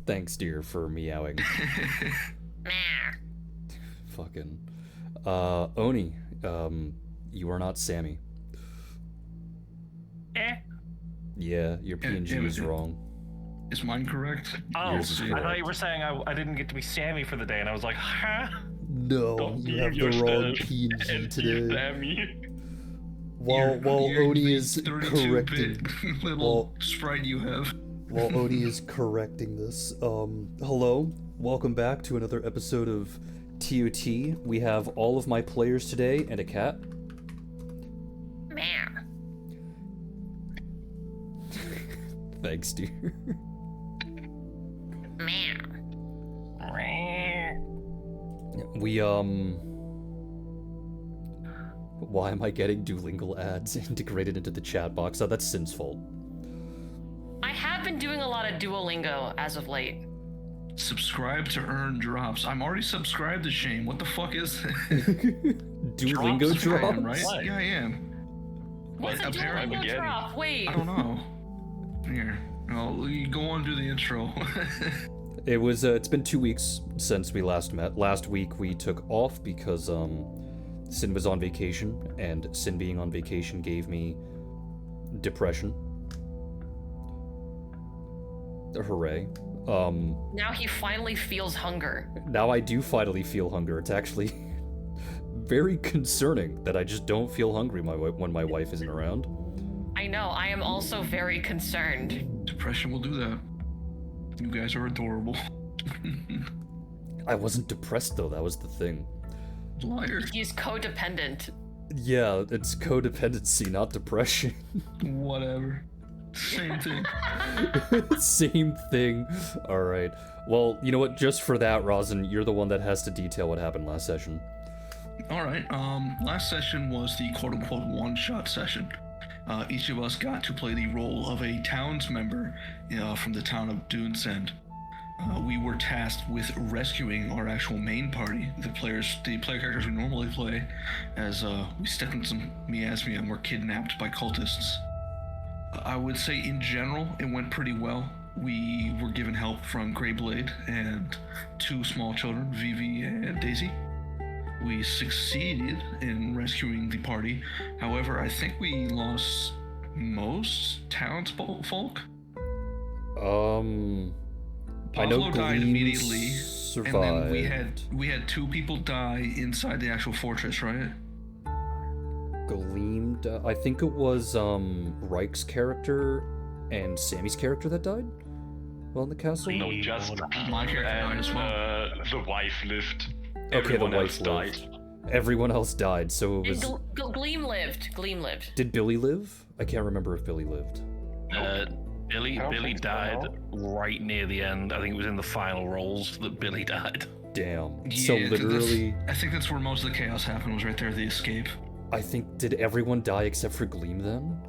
Thanks, dear, for meowing. Fucking. Oni, you are not Sammy. Yeah, your PNG is wrong. Is mine correct? Oh, I thought you were saying I didn't get to be Sammy for the day, and I was like, huh? No, you have the wrong PNG today. Sammy. While Oni is correcting, little sprite you have. While Oni is correcting this, hello, welcome back to another episode of TOT. We have all of my players today and a cat. Meow. Thanks, dear. Meow. We, why am I getting Duolingo ads integrated into the chat box? Oh, that's Sin's fault. I have been doing a lot of Duolingo as of late. Subscribe to earn drops. I'm already subscribed to Shame. What the fuck is that? Duolingo drops? I am, right? What? Yeah, I am. What's a apparently. Duolingo drop? Wait. I don't know. Here. Well, you go on, do the intro. It was, it's been 2 weeks since we last met. Last week we took off because, Sin was on vacation, and Sin being on vacation gave me depression. Hooray. Now he finally feels hunger. Now I do finally feel hunger. It's actually very concerning that I just don't feel hungry when my wife isn't around. I know, I am also very concerned. Depression will do that. You guys are adorable. I wasn't depressed though, that was the thing. Liar. He's codependent. Yeah, it's codependency, not depression. Whatever. Same thing. Same thing. Alright. Well, you know what, just for that, Rosin, you're the one that has to detail what happened last session. Alright, last session was the quote-unquote one-shot session. Each of us got to play the role of a towns member from the town of Dunesend. We were tasked with rescuing our actual main party, the player characters we normally play, as we stepped into some miasma and were kidnapped by cultists. I would say in general, it went pretty well. We were given help from Greyblade and two small children, Vivi and Daisy. We succeeded in rescuing the party. However, I think we lost most townsfolk. I know Pablo died immediately, survived. and then we had two people die inside the actual fortress, right? Gleam I think it was Reich's character and Sammy's character that died while in the castle. No, just My character died as well. The wife lived. Okay, Everyone the else wife lived. Everyone else died, so it was... And Gleam lived. Gleam lived. Did Billy live? I can't remember if Billy lived. Billy died right near the end. I think it was in the final rolls that Billy died. Damn. Yeah, So literally... I think that's where most of the chaos happened, was right there at the escape. I think, did everyone die except for Gleam then?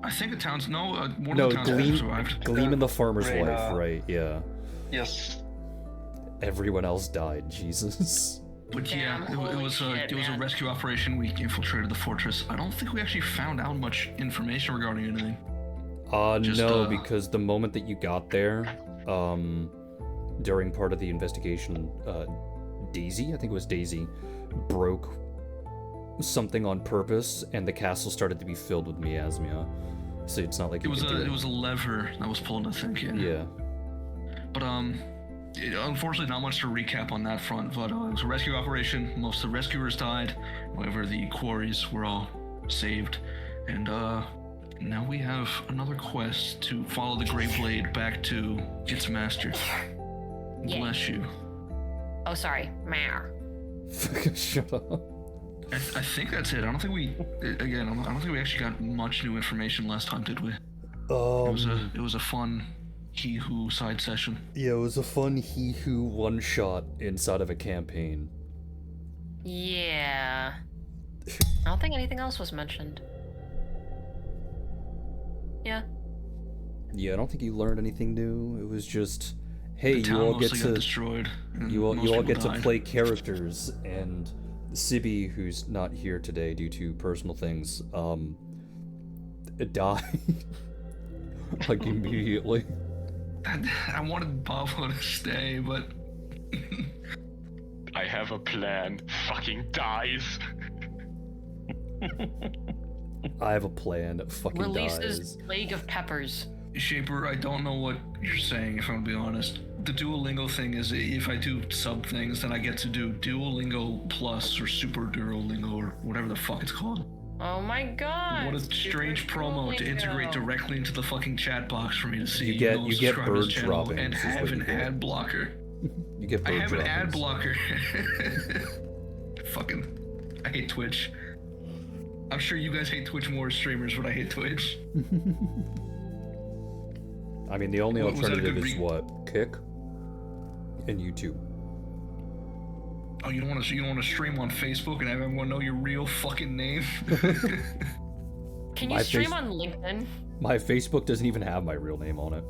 I think the towns, one No, of the towns Gleam, survived. Gleam and the farmer's Right, wife, right, yeah. Yes. Everyone else died, Jesus. But Damn, yeah, it holy was shit, a man. rescue operation. We infiltrated the fortress. I don't think we actually found out much information regarding anything. No, because the moment that you got there, during part of the investigation, Daisy, I think it was Daisy, broke something on purpose, and the castle started to be filled with miasma. So it's not like It was a lever that was pulled, I think. Yeah. Yeah. But unfortunately, not much to recap on that front. But it was a rescue operation. Most of the rescuers died. However, the quarries were all saved, and now we have another quest to follow the Greyblade back to its master. Yeah. Bless you. Oh, sorry. Meow. Shut up. I think that's it. I don't think we actually got much new information last time, did we? It was a fun He Who side session. Yeah, it was a fun He Who one-shot inside of a campaign. Yeah. I don't think anything else was mentioned. Yeah. Yeah, I don't think you learned anything new. It was just, hey, The you town all get mostly got to destroyed. and you all most people get to died. play characters, and Sibby, who's not here today due to personal things, died like immediately. I wanted Pablo to stay, but I have a plan. Fucking dies. I have a plan. Fucking Releases dies. Plague of Peppers. Shaper, I don't know what you're saying, if I'm gonna be honest. The Duolingo thing is, if I do sub things, then I get to do Duolingo Plus or Super Duolingo or whatever the fuck it's called. Oh my god. What a strange promo to integrate directly into the fucking chat box for me to see. You get bird droppings and is have what you an get. ad blocker. You get I bird have an ad droppings. blocker. Fucking, I hate Twitch. I'm sure you guys hate Twitch more as streamers, but I hate Twitch. I mean, the only Was that a alternative good is what? Kick and YouTube. Oh, you don't want to stream on Facebook and have everyone know your real fucking name? Can you My stream face- on LinkedIn? My Facebook doesn't even have my real name on it.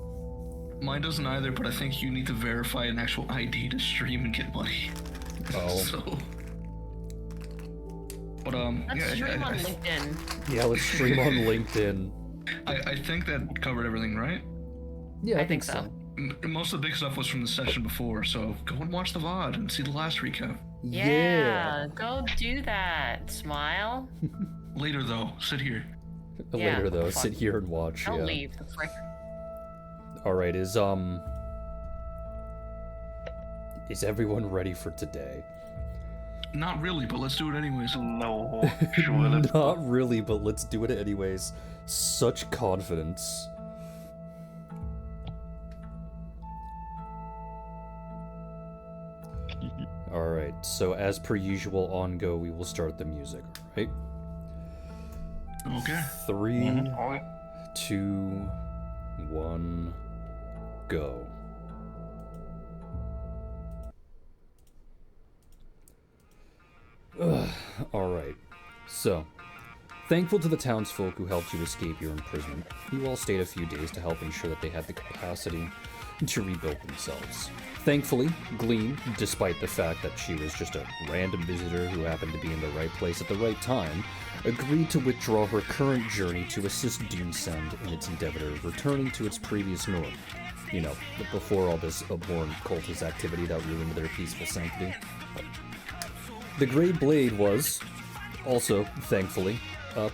Mine doesn't either, but I think you need to verify an actual ID to stream and get money. Oh. So. But Let's stream on LinkedIn. Yeah, let's stream on LinkedIn. I think that covered everything, right? Yeah, I think so. Most of the big stuff was from the session before, so go and watch the VOD and see the last recap. Yeah, go do that. Smile. Later though, sit here. Later Yeah, though, fuck. sit here and watch. Don't Yeah. leave. Frick. All right, is everyone ready for today? Not really, but let's do it anyways. No, sure. Let's Not really, but let's do it anyways. Such confidence. Alright, so as per usual on go, we will start the music, right? Okay. 3, Oh, 2, 1, go. Alright, so, thankful to the townsfolk who helped you escape your imprisonment. You all stayed a few days to help ensure that they had the capacity to rebuild themselves. Thankfully, Gleam, despite the fact that she was just a random visitor who happened to be in the right place at the right time, agreed to withdraw her current journey to assist Dunesend in its endeavor of returning to its previous norm. You know, before all this abhorrent cultist activity that ruined their peaceful sanctity. The Grey Blade was, also, thankfully,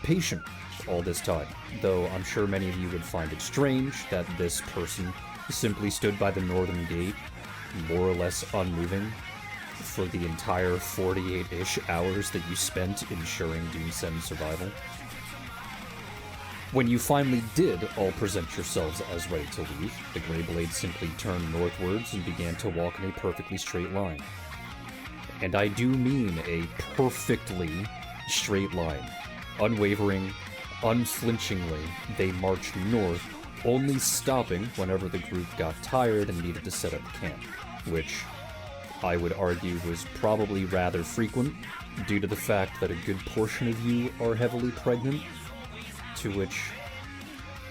patient all this time, though I'm sure many of you would find it strange that this person simply stood by the northern gate, more or less unmoving, for the entire 48-ish hours that you spent ensuring Dunesend's survival. When you finally did all present yourselves as ready to leave, the Grey Blade simply turned northwards and began to walk in a perfectly straight line. And I do mean a perfectly straight line. Unwavering, unflinchingly, they marched north, only stopping whenever the group got tired and needed to set up camp, which I would argue was probably rather frequent, due to the fact that a good portion of you are heavily pregnant, to which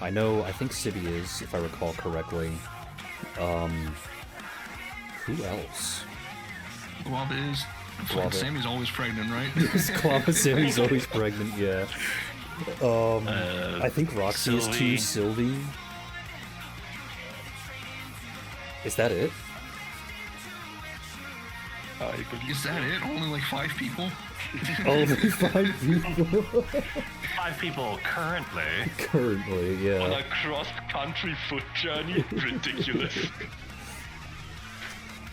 I think Sibby is, if I recall correctly. Who else? Guava is. Guava. Sammy's always pregnant, right? Guava Sammy's always pregnant, yeah. I think Roxy is too, Sylvie. Is that it? Is that it? Only like 5 people? Only 5 people? 5 people currently. Currently, On yeah. a cross-country foot journey? Ridiculous.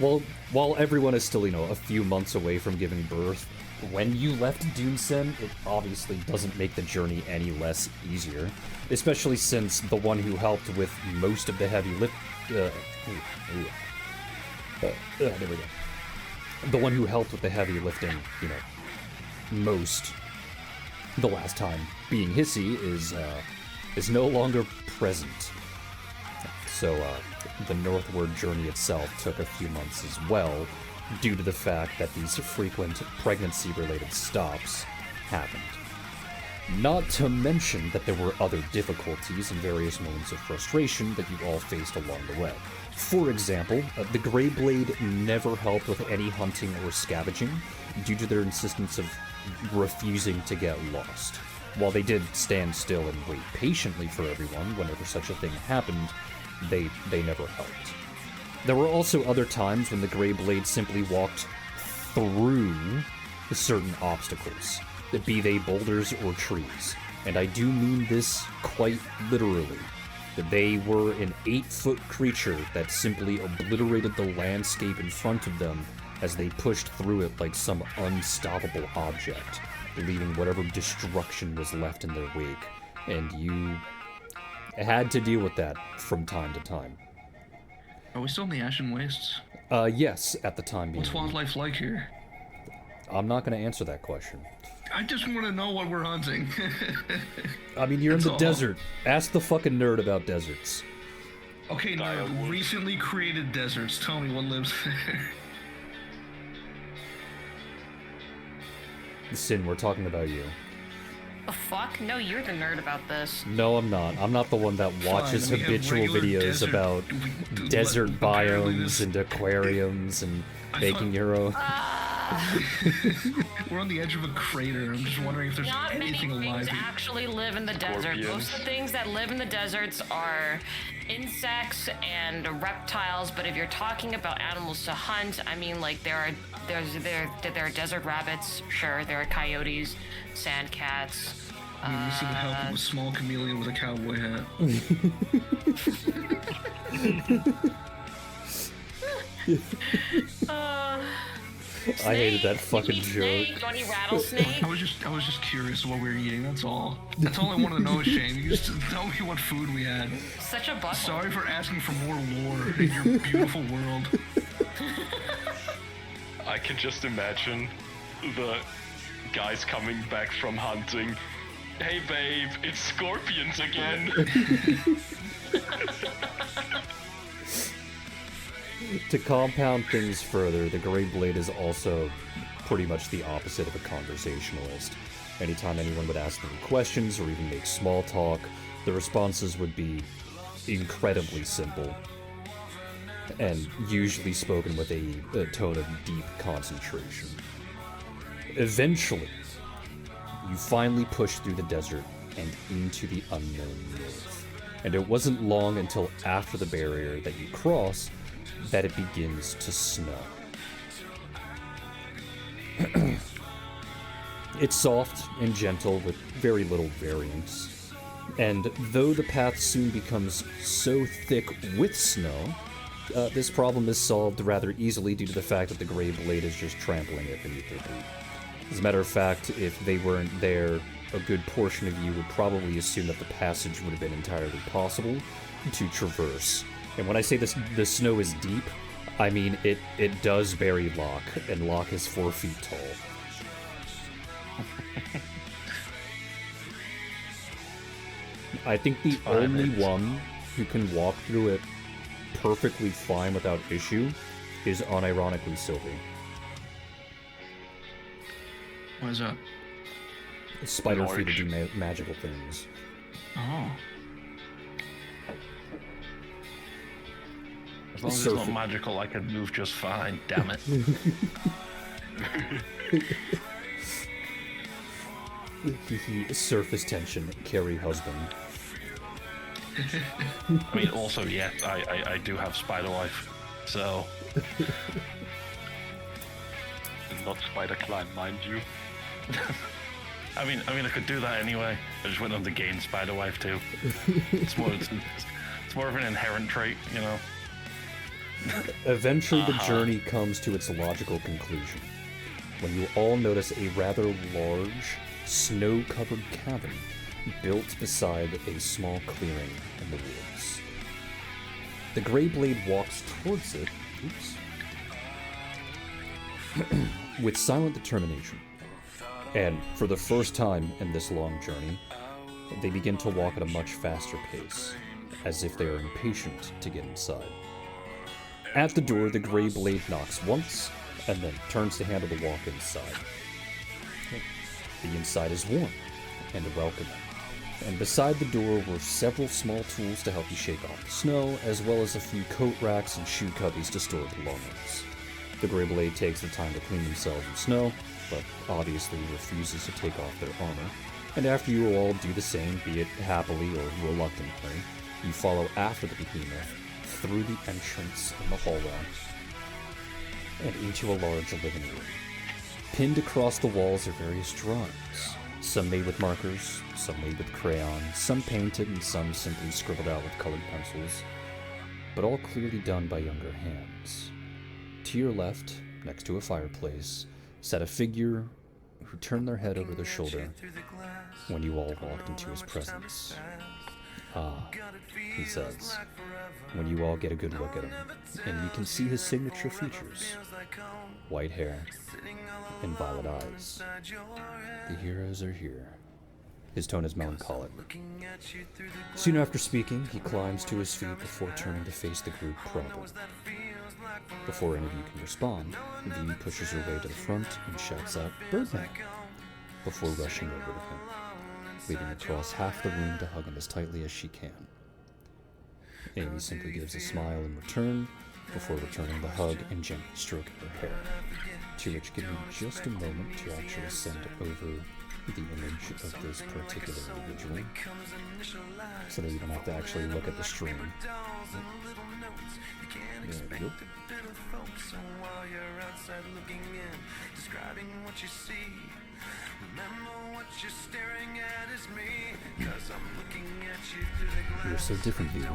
Well, while everyone is still, a few months away from giving birth, when you left Dunesend, it obviously doesn't make the journey any less easier. Especially since the one who helped with most of the heavy lift... there we go. The one who helped with the heavy lifting, most the last time, being Hissy, is no longer present. So, the northward journey itself took a few months as well, due to the fact that these frequent pregnancy-related stops happened. Not to mention that there were other difficulties and various moments of frustration that you all faced along the way. For example, the Grey Blade never helped with any hunting or scavenging, due to their insistence of refusing to get lost. While they did stand still and wait patiently for everyone whenever such a thing happened, they never helped. There were also other times when the Grey Blade simply walked through certain obstacles, be they boulders or trees. And I do mean this quite literally. That they were an 8-foot creature that simply obliterated the landscape in front of them as they pushed through it like some unstoppable object, leaving whatever destruction was left in their wake. And you had to deal with that from time to time. Are we still in the Ashen Wastes? Yes, at the time being. What's wildlife like here? I'm not going to answer that question. I just want to know what we're hunting. I mean, you're That's in the all. desert. Ask the fucking nerd about deserts. Okay, now recently created deserts. Tell me what lives there. Sin, we're talking about you. The fuck? No, you're the nerd about this. No, I'm not. I'm not the one that watches Fine, we have habitual regular videos desert- about we- desert apparently biomes this- and aquariums and I baking thought- your own. We're on the edge of a crater. I'm just wondering if there's Not many anything alive things here. actually live in the desert. Most of the things that live in the deserts are insects and reptiles. But if you're talking about animals to hunt, I mean, like there are desert rabbits. Sure, there are coyotes, sand cats. You see the help of a small chameleon with a cowboy hat. I hated that Snake. fucking You eat joke. snake? Do you want rattlesnake? I was just curious what we were eating. That's all. That's all I want to know, Shane. You just tell me what food we had. Such a butthole. Sorry for asking for more lore in your beautiful world. I can just imagine the guys coming back from hunting. Hey babe, it's scorpions again. To compound things further, the Grey Blade is also pretty much the opposite of a conversationalist. Anytime anyone would ask them questions or even make small talk, the responses would be incredibly simple, and usually spoken with a tone of deep concentration. Eventually, you finally push through the desert and into the unknown north. And it wasn't long until after the barrier that you cross that it begins to snow. It's soft and gentle with very little variance. And though the path soon becomes so thick with snow, this problem is solved rather easily due to the fact that the Grey Blade is just trampling it beneath their feet. As a matter of fact, if they weren't there, a good portion of you would probably assume that the passage would have been entirely possible to traverse. And when I say the snow is deep, I mean it does bury Locke, and Locke is 4 feet tall. I think the only one who can walk through it perfectly fine without issue is unironically Sylvie. What is that? Spider free to do magical things. Oh. As long as it's not magical, I can move just fine. Damn it. Surface tension, carry husband. I mean, also, yes, I do have spider wife, so Not spider climb, mind you. I mean, I could do that anyway. I just went on to gain spider wife too. It's more of an inherent trait, you know. Eventually, the journey comes to its logical conclusion when you all notice a rather large, snow-covered cabin built beside a small clearing in the woods. The Grey Blade walks towards it, with silent determination. And for the first time in this long journey, they begin to walk at a much faster pace, as if they are impatient to get inside. At the door, the Grey Blade knocks once, and then turns to handle the walk inside. The inside is warm and welcoming, and beside the door were several small tools to help you shake off the snow, as well as a few coat racks and shoe cubbies to store belongings. The Grey Blade takes the time to clean themselves in snow, but obviously refuses to take off their armor, and after you all do the same, be it happily or reluctantly, You follow after the behemoth through the entrance in the hallway and into a large living room. Pinned across the walls are various drawings, some made with markers, some made with crayons, some painted, and some simply scribbled out with colored pencils, but all clearly done by younger hands. To your left, next to a fireplace, sat a figure who turned their head over their shoulder when you all walked into his presence. "Ah," he says, when you all get a good look at him, and you can see his signature features: white hair and violet eyes. "The heroes are here." His tone is melancholic. Soon after speaking, he climbs to his feet before turning to face the group proper. Before any of you can respond, Vivi pushes her way to the front and shouts out, "Birdman!" before rushing over to him, leading across half the room to hug him as tightly as she can. Amy simply gives a smile in return before returning the hug and gently stroking her hair, to which give me just a moment to actually send over the image of this particular individual, so that you don't have to actually look at the stream. There we go. "You're so different, Vivi,"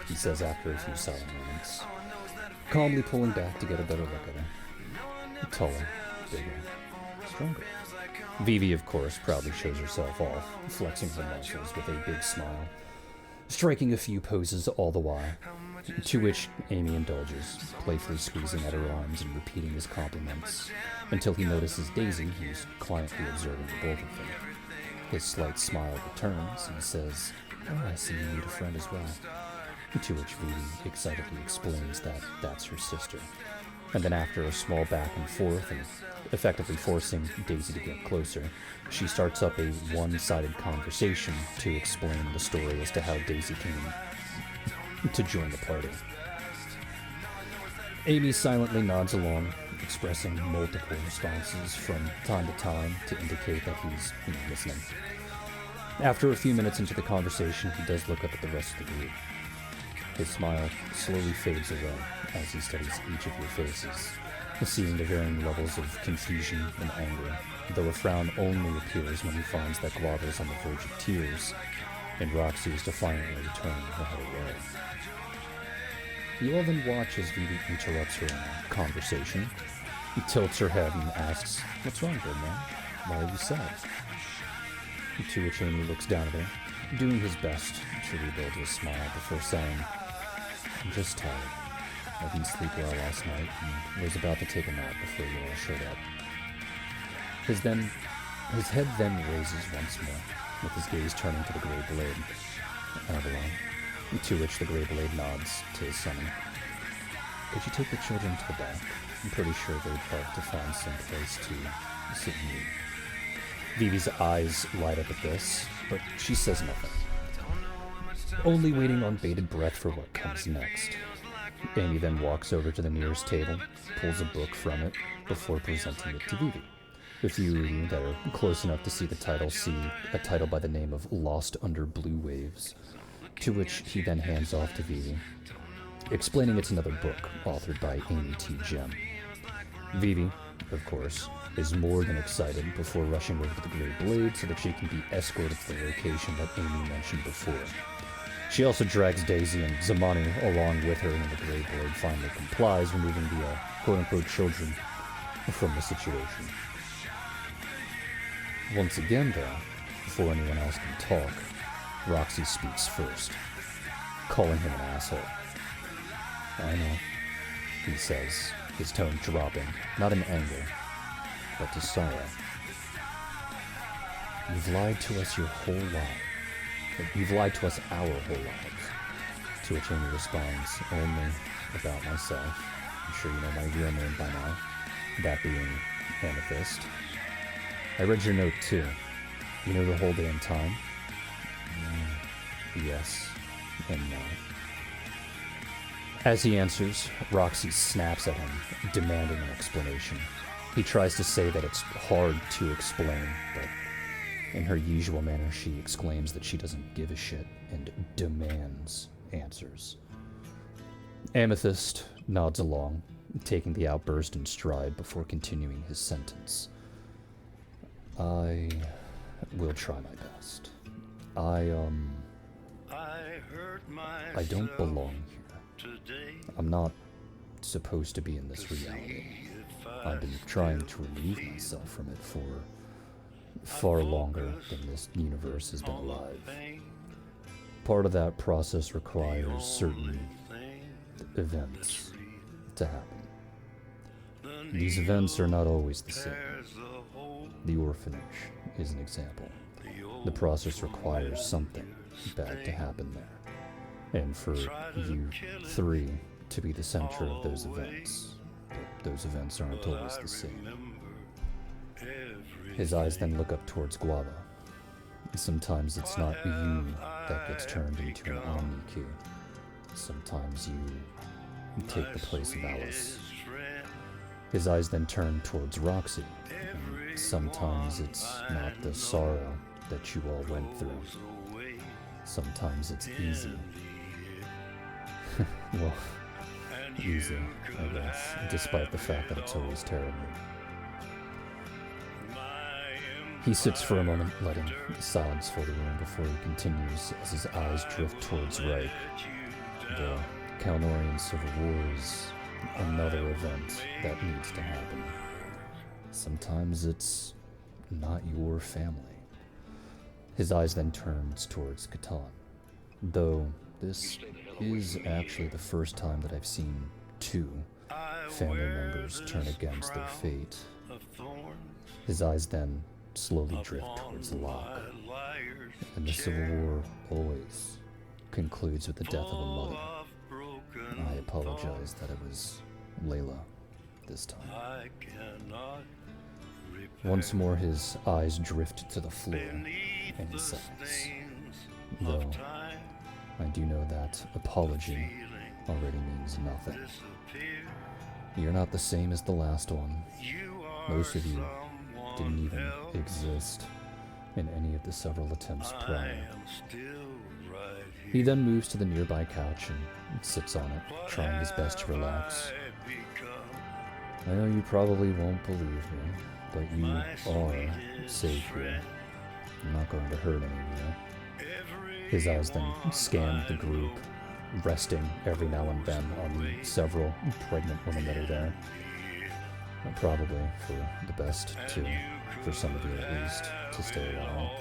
he says after a few silent moments, calmly pulling back to get a better look at her. Taller, bigger, stronger. Vivi, of course, proudly shows herself off, flexing her muscles with a big smile, striking a few poses all the while, to which Amy indulges, playfully squeezing at her arms and repeating his compliments, until he notices Daisy, who's quietly observing the both of them. His slight smile returns and says, "Oh, I see you need a friend as well," to which Vivi excitedly explains that that's her sister. And then after a small back and forth and effectively forcing Daisy to get closer, she starts up a one-sided conversation to explain the story as to how Daisy came to join the party. Amy silently nods along, expressing multiple responses from time to time to indicate that he's listening. After a few minutes into the conversation, he does look up at the rest of the group. His smile slowly fades away as he studies each of your faces, seeing the varying levels of confusion and anger, though a frown only appears when he finds that Guava's on the verge of tears, and Roxy is defiantly turning her head away. You all then watch as Vivi interrupts her conversation. He tilts her head and asks, "What's wrong, Birdman? Why are you sad?" To which Amy looks down at her, doing his best to rebuild his smile before saying, "I'm just tired. I didn't sleep well last night and was about to take a nap before you all showed up." His head then raises once more, with his gaze turning to the Grey Blade, Avalon, to which the Grey Blade nods to his summon. "Could you take the children to the back? I'm pretty sure they'd love to find some place to sit and eat." Vivi's eyes light up at this, but she says nothing, only waiting on bated breath for what comes next. Amy then walks over to the nearest table, pulls a book from it, before presenting it to Vivi. A few of you that are close enough to see the title see a title by the name of Lost Under Blue Waves, to which he then hands off to Vivi, explaining it's another book authored by Amy T. Gem. Vivi, of course, is more than excited before rushing over to the Grey Blade so that she can be escorted to the location that Amy mentioned before. She also drags Daisy and Zamani along with her when the Grey Blade finally complies, removing the quote-unquote children from the situation. Once again, though, before anyone else can talk, Roxy speaks first, calling him an asshole. "I know," he says, his tone dropping, not in anger, but to sorrow. "You've lied to us your whole life. You've lied to us our whole lives." To which Amy responds, "Only about myself. I'm sure you know my real name by now, that being Amethyst. I read your note too. You know the whole damn time?" "Yes and no." As he answers, Roxy snaps at him, demanding an explanation. He tries to say that it's hard to explain, but In her usual manner, she exclaims that she doesn't give a shit and demands answers. Amethyst nods along, taking the outburst in stride before continuing his sentence. I will try my best. I don't belong here. I'm not supposed to be in this reality. I've been trying to relieve myself from it for far longer than this universe has been alive. Part of that process requires certain events to happen. These events are not always the same. The orphanage is an example. The process requires something bad to happen there. And for you three to be the center of those events. But those events aren't always the same. His eyes then look up towards Guava. Sometimes it's not you that gets turned into an Omni-Q. Sometimes you take the place of Alice. His eyes then turn towards Roxy. And sometimes it's not the sorrow that you all went through. Sometimes it's easy. Well, easy, I guess, despite the fact that it's always terrible. He sits for a moment, letting the silence fill the room before he continues as his eyes drift towards Reich. The Kalnorian Civil War is another event that needs to happen. Sometimes it's not your family. His eyes then turns towards Catan. Though this is actually the first time that I've seen two family members turn against their fate. His eyes then slowly drift towards Locke. And the Civil War always concludes with the death of a mother. I apologize that it was Layla this time. Once more his eyes drift to the floor, and he says, though I do know that apology already means nothing. You're not the same as the last one. Most of you didn't even exist in any of the several attempts prior. He then moves to the nearby couch and sits on it, trying his best to relax. I know you probably won't believe me, but you are safe here. I'm not going to hurt any of you. His eyes then scan the group, resting every now and then on the several pregnant women that are there. Probably for the best, too, for some of you at least, to stay a while.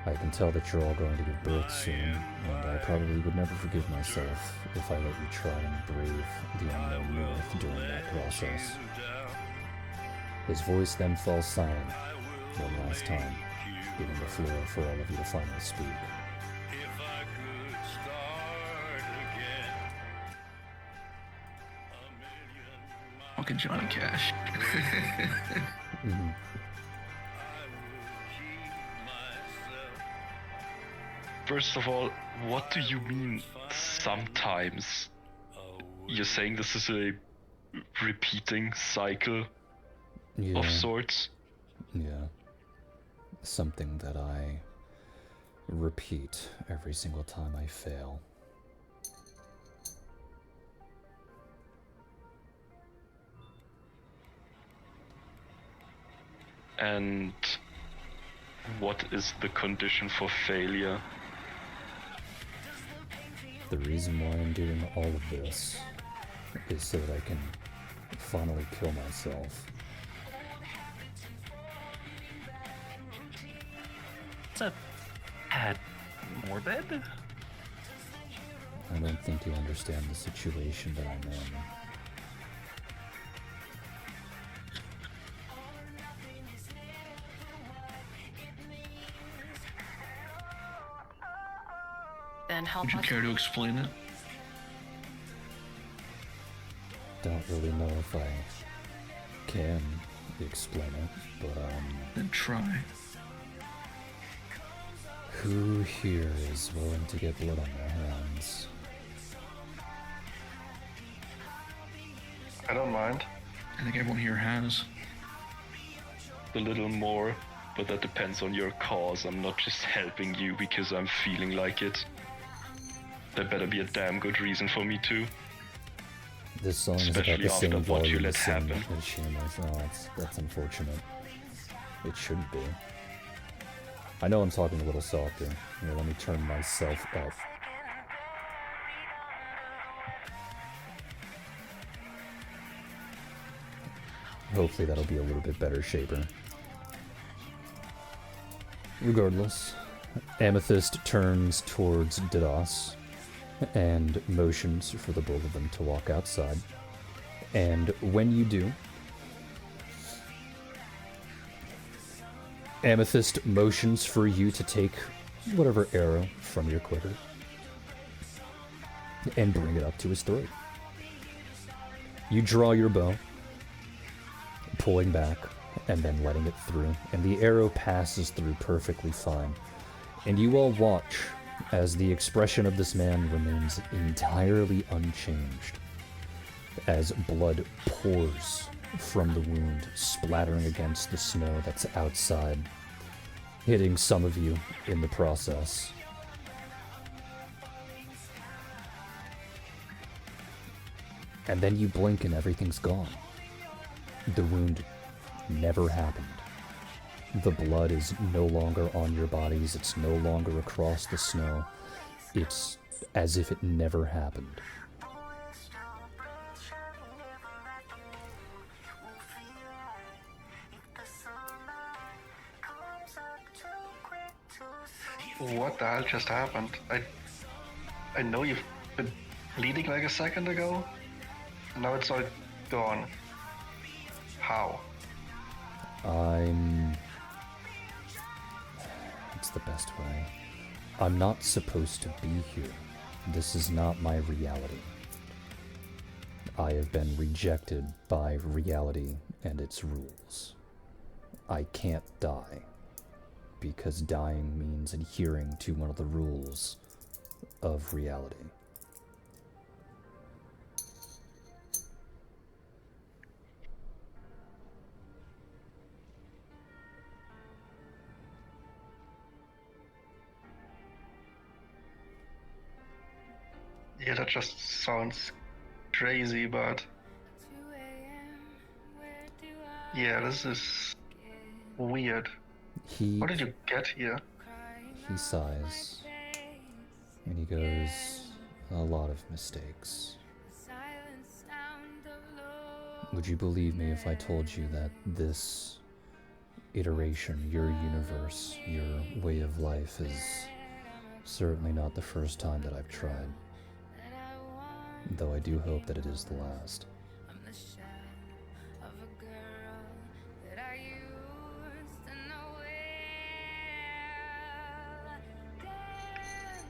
I can tell that you're all going to give birth soon, and I probably would never forgive myself if I let you try and brave the unknown north during that process. His voice then falls silent one last time, giving the floor for all of you to finally speak. Fucking Johnny Cash. Mm-hmm. First of all, what do you mean sometimes? You're saying this is a repeating cycle of sorts? Yeah. Something that I repeat every single time I fail. And what is the condition for failure? The reason why I'm doing all of this is so that I can finally kill myself. It's a tad morbid. I don't think you understand the situation that I'm in. Then help Would you us. care to explain it? Don't really know if I can explain it, but Then try. who here is willing to get blood on their hands? I don't mind. I think everyone here has. A little more but that depends on your cause. I'm not just helping you because I'm feeling like it. There better be a damn good reason for me to. This song is about Especially the after same what you volume let as Shameless. happen. Oh, that's unfortunate. It shouldn't be. I know I'm talking a little softer. Here, let me turn myself up. Hopefully that'll be a little bit better, Shaper. Regardless, Amethyst turns towards Didas and motions for the both of them to walk outside. And when you do, Amethyst motions for you to take whatever arrow from your quiver and bring it up to his throat. You draw your bow, pulling back and then letting it through, and the arrow passes through perfectly fine. And you all watch as the expression of this man remains entirely unchanged, as blood pours from the wound, splattering against the snow that's outside, hitting some of you in the process. And then you blink and everything's gone. The wound never happened. The blood is no longer on your bodies, it's no longer across the snow. It's as if it never happened. What the hell just happened? I know you've been bleeding like a second ago, and now it's all gone. How? It's the best way. I'm not supposed to be here. This is not my reality. I have been rejected by reality and its rules. I can't die, because dying means adhering to one of the rules of reality. Yeah, that just sounds crazy, but yeah, this is weird. How did you get here? He sighs, and he goes, a lot of mistakes. Would you believe me if I told you that this iteration, your universe, your way of life is certainly not the first time that I've tried? Though I do hope that it is the last.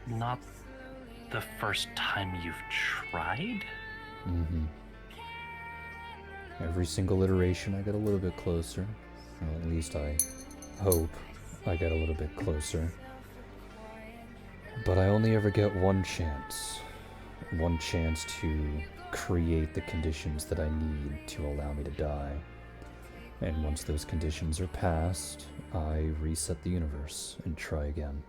Not the first time you've tried? Mm-hmm. Every single iteration I get a little bit closer. Well, at least I hope I get a little bit closer. But I only ever get one chance. One chance to create the conditions that I need to allow me to die. And once those conditions are passed, I reset the universe and try again.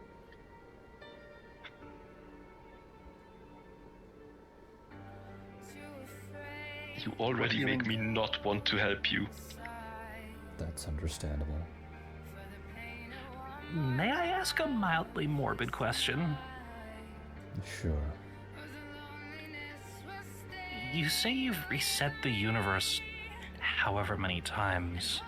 You already make me not want to help you. That's understandable. May I ask a mildly morbid question? Sure. You say you've reset the universe however many times.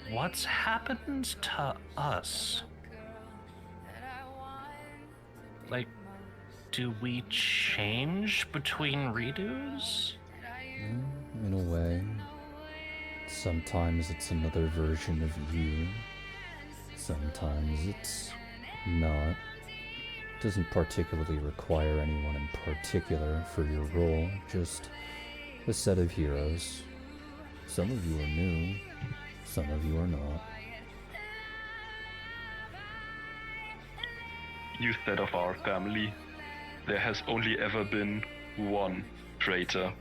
What's happened to us? Like, do we change between redos? In a way. Sometimes it's another version of you. Sometimes it's not. Doesn't particularly require anyone in particular for your role, just a set of heroes. Some of you are new, some of you are not. You said of our family, there has only ever been one traitor.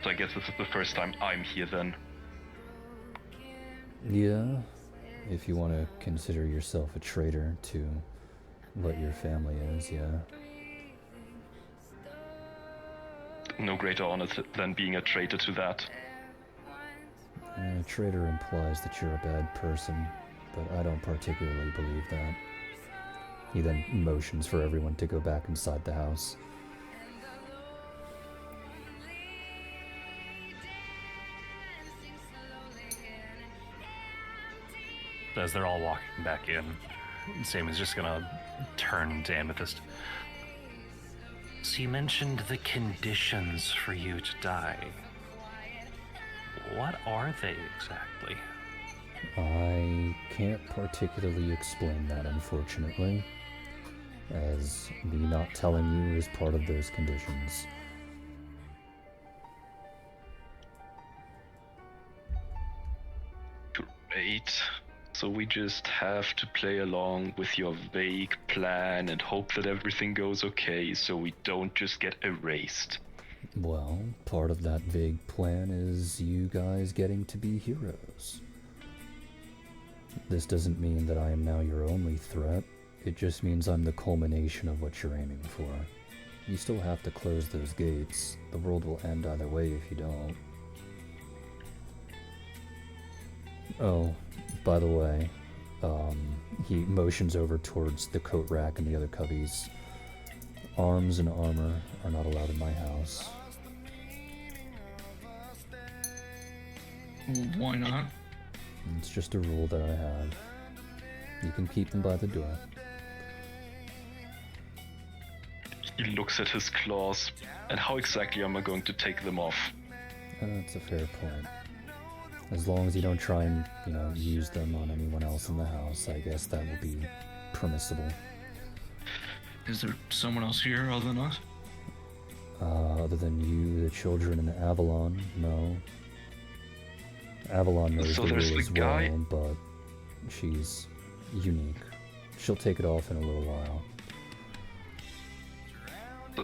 So I guess this is the first time I'm here then. Yeah, if you want to consider yourself a traitor to what your family is, yeah. No greater honor than being a traitor to that. A traitor implies that you're a bad person, but I don't particularly believe that. He then motions for everyone to go back inside the house. As they're all walking back in, Sam is just gonna turn to Amethyst. So you mentioned the conditions for you to die. What are they exactly? I can't particularly explain that, unfortunately, as me not telling you is part of those conditions. Great. So we just have to play along with your vague plan and hope that everything goes okay so we don't just get erased. Well, part of that vague plan is you guys getting to be heroes. This doesn't mean that I am now your only threat. It just means I'm the culmination of what you're aiming for. You still have to close those gates. The world will end either way if you don't. Oh, by the way, he motions over towards the coat rack and the other cubbies. Arms and armor are not allowed in my house. Why not? It's just a rule that I have. You can keep them by the door. He looks at his claws, and how exactly am I going to take them off? That's a fair point. As long as you don't try and, use them on anyone else in the house, I guess that will be permissible. Is there someone else here other than us? Other than you, the children, and Avalon, no. Avalon knows So the there's rule the as guy- well, but she's unique. She'll take it off in a little while.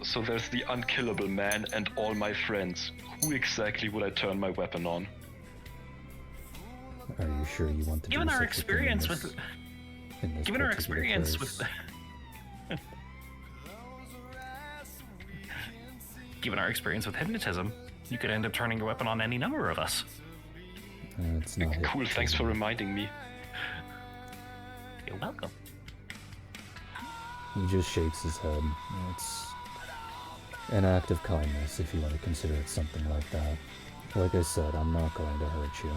So there's the unkillable man and all my friends. Who exactly would I turn my weapon on? Are you sure you want to Given do our such a thing in experience this- with, in this given our particular experience place? with, given our experience with hypnotism, you could end up turning your weapon on any number of us. It's not Cool, thanks for hypnotism. reminding me. You're welcome. He just shakes his head. It's an act of kindness, if you want to consider it something like that. Like I said, I'm not going to hurt you.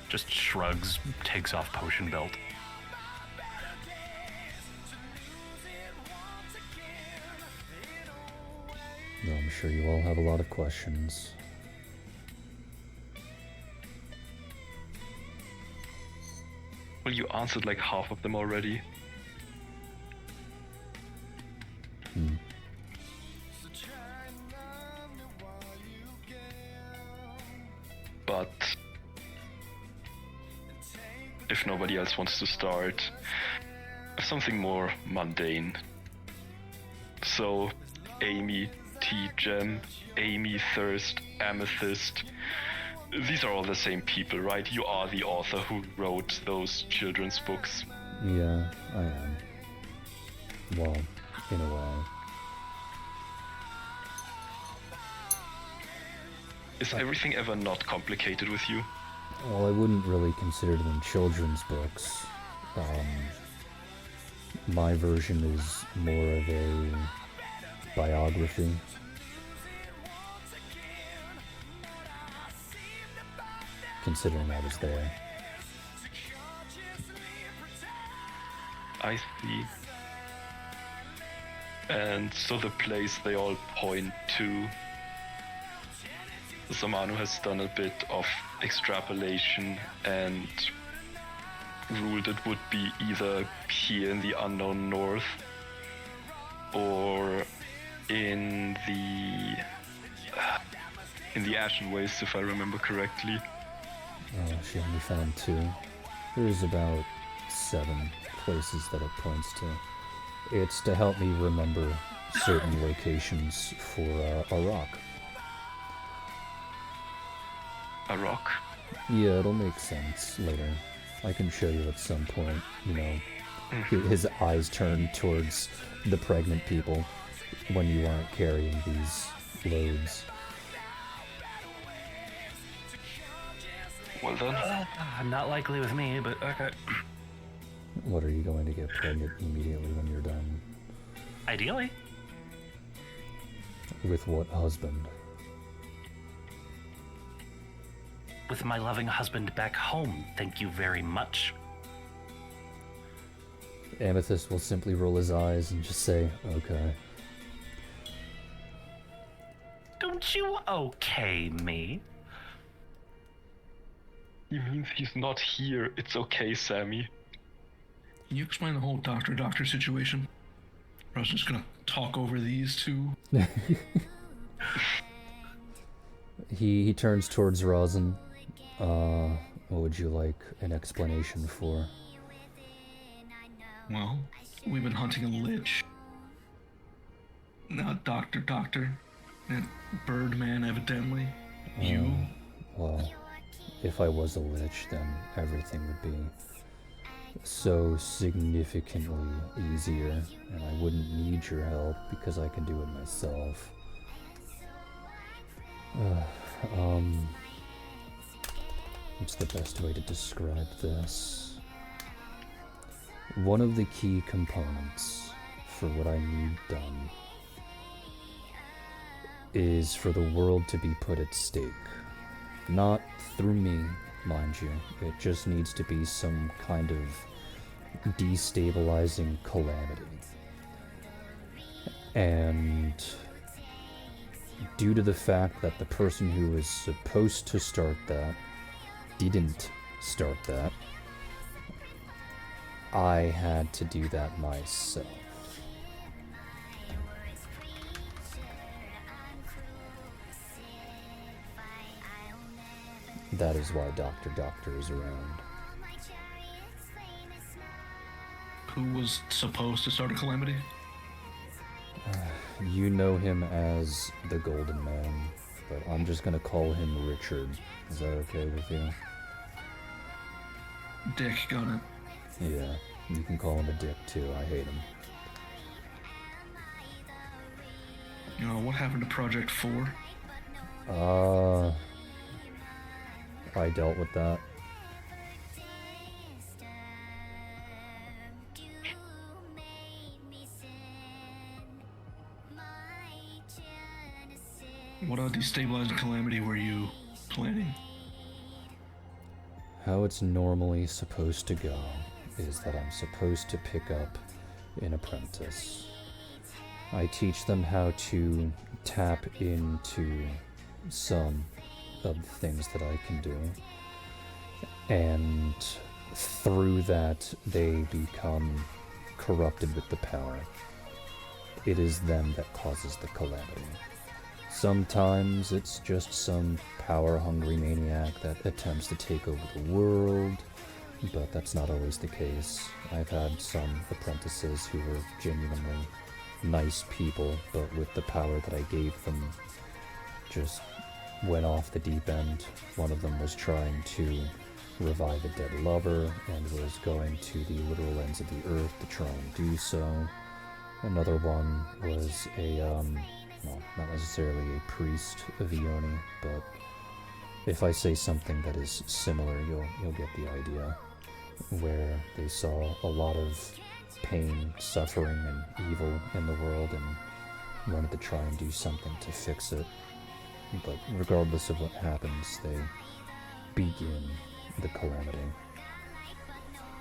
Just shrugs, takes off potion belt. Though I'm sure you all have a lot of questions. Well, you answered like half of them already. But if nobody else wants to start, something more mundane. So, Amy, T-Gem, Amy, Thirst, Amethyst, these are all the same people, right? You are the author who wrote those children's books. Yeah, I am. Well, in a way. Is everything ever not complicated with you? Well, I wouldn't really consider them children's books. My version is more of a biography. Considering I was there. I see. And so the place they all point to, Zamanu has done a bit of extrapolation and ruled it would be either here in the unknown north or in the Ashen Wastes, if I remember correctly. She only found 2. There's about 7 places that it points to. It's to help me remember certain locations for a rock. a rock? Yeah, it'll make sense later. I can show you at some point, you know. His eyes turn towards the pregnant people when you aren't carrying these loads. Well then. Not likely with me, but okay. What, are you going to get pregnant immediately when you're done? Ideally. With what husband? With my loving husband back home, thank you very much. Amethyst will simply roll his eyes and just say, okay. Don't you okay me? He means he's not here. It's okay, Sammy. Can you explain the whole doctor situation? I was just gonna talk over these two. He turns towards Rosin. What would you like an explanation for? Well, we've been hunting a lich. Not Doctor. And Birdman, evidently. You. Well, if I was a lich, then everything would be so significantly easier, and I wouldn't need your help because I can do it myself. What's the best way to describe this? One of the key components for what I need done is for the world to be put at stake. Not through me, mind you. It just needs to be some kind of destabilizing calamity. And due to the fact that the person who was supposed to start that didn't start that, I had to do that myself. That is why Doctor is around. Who was supposed to start a calamity? You know him as the Golden Man, but I'm just gonna call him Richard. Is that okay with you? Dick, got it. Yeah, you can call him a dick too. I hate him. You know, what happened to Project 4? I dealt with that. What destabilizing calamity were you planning? How it's normally supposed to go is that I'm supposed to pick up an apprentice. I teach them how to tap into some of the things that I can do, and through that they become corrupted with the power. It is them that causes the calamity. Sometimes it's just some power-hungry maniac that attempts to take over the world, but that's not always the case. I've had some apprentices who were genuinely nice people, but with the power that I gave them, just went off the deep end. One of them was trying to revive a dead lover and was going to the literal ends of the earth to try and do so. Another one was well, not necessarily a priest of Ioni, but if I say something that is similar, you'll get the idea. Where they saw a lot of pain, suffering, and evil in the world and wanted to try and do something to fix it. But regardless of what happens, they begin the calamity.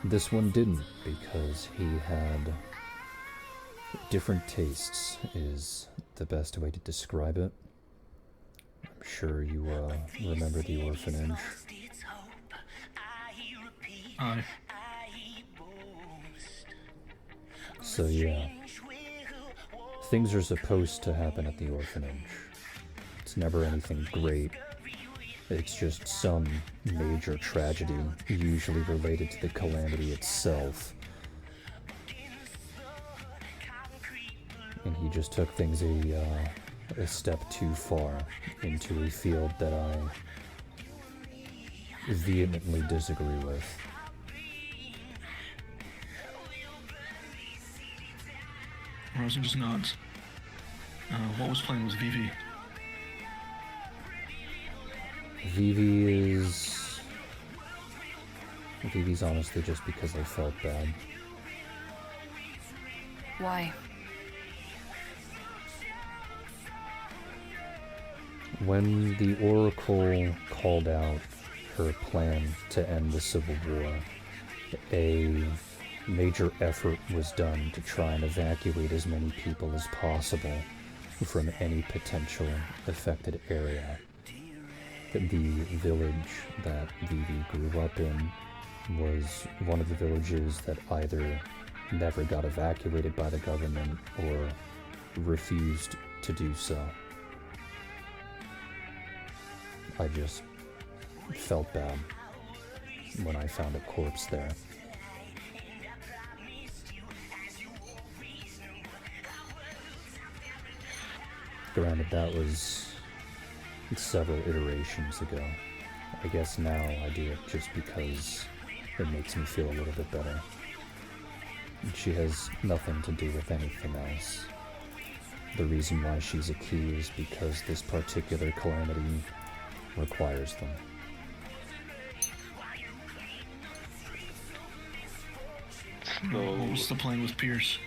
This one didn't, because he had different tastes, is the best way to describe it. I'm sure you remember the orphanage. Aye. So yeah, things are supposed to happen at the orphanage. It's never anything great. It's just some major tragedy, usually related to the calamity itself. And he just took things a step too far into a field that I vehemently disagree with. Rosen just nods. What was playing with Vivi? Vivi's honestly just because I felt bad. Why? When the Oracle called out her plan to end the Civil War, a major effort was done to try and evacuate as many people as possible from any potential affected area. The village that Vivi grew up in was one of the villages that either never got evacuated by the government or refused to do so. I just felt bad when I found a corpse there. Granted, that was several iterations ago. I guess now I do it just because it makes me feel a little bit better. She has nothing to do with anything else. The reason why she's a key is because this particular calamity requires them. What was the plan with Pierce?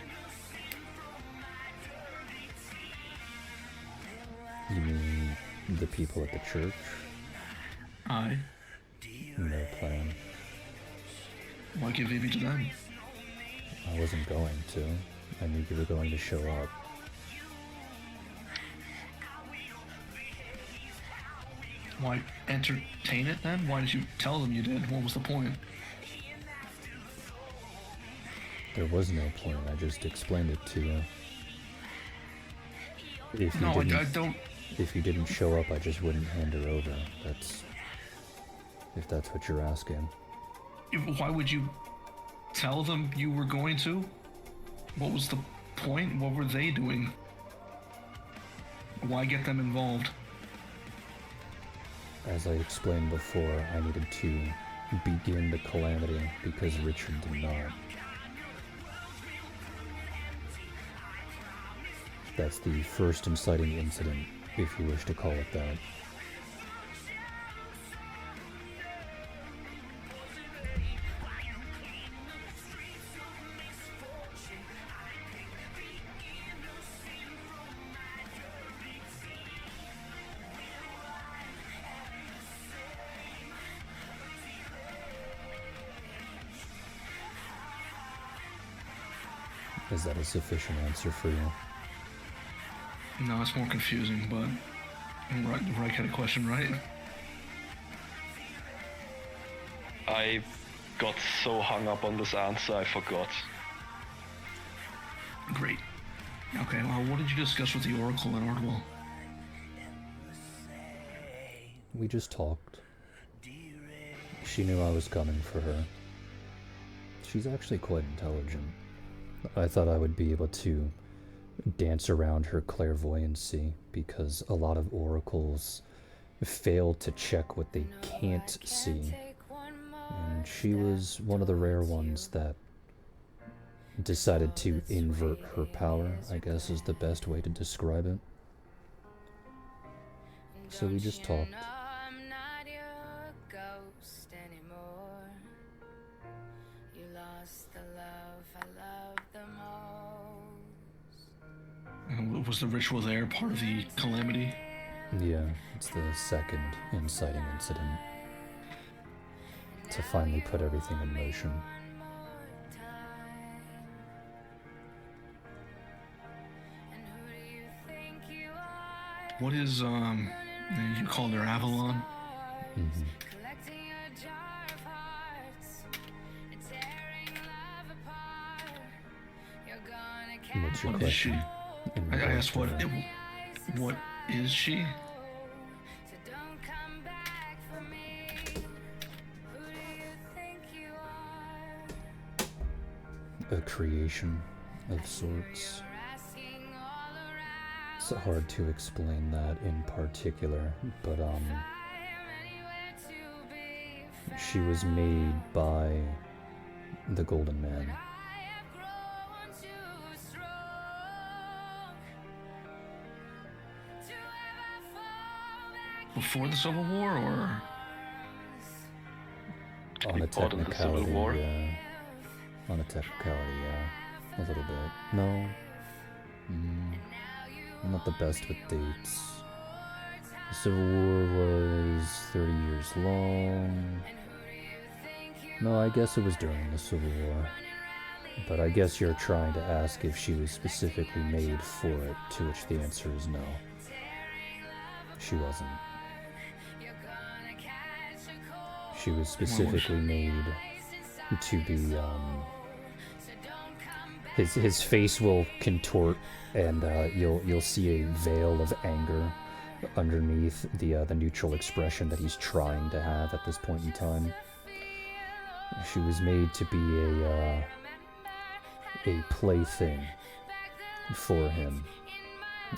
You mean the people at the church? Aye. No plan. Why give Vivi to them? I wasn't going to. I knew you were going to show up. Why entertain it then? Why did you tell them you did? What was the point? There was no plan, I just explained it to you. If you I don't... If you didn't show up, I just wouldn't hand her over. If that's what you're asking. Why would you tell them you were going to? What was the point? What were they doing? Why get them involved? As I explained before, I needed to begin the calamity because Richard did not. That's the first inciting incident, if you wish to call it that. Is that a sufficient answer for you? No, it's more confusing, but Reich had a question, right? I got so hung up on this answer, I forgot. Great. Okay, well, what did you discuss with the Oracle and Ardwell? We just talked. She knew I was coming for her. She's actually quite intelligent. I thought I would be able to dance around her clairvoyancy because a lot of oracles fail to check what they can't see. And she was one of the rare ones that decided to invert her power, I guess is the best way to describe it. So we just talked. Was the ritual there part of the calamity? Yeah, it's the second inciting incident to finally put everything in motion. What is, you called her Avalon? Mm-hmm. What's your What question? is she? I asked what is she? A creation of sorts. It's hard to explain that in particular, but She was made by the Golden Man. Before the Civil War, or? On a technicality, War? yeah. On a technicality, yeah. A little bit. No. I'm not the best with dates. The Civil War was 30 years long. No, I guess it was during the Civil War. But I guess you're trying to ask if she was specifically made for it, to which the answer is no. She wasn't. She was specifically made to be, his face will contort, and you'll see a veil of anger underneath the neutral expression that he's trying to have at this point in time. She was made to be a plaything for him,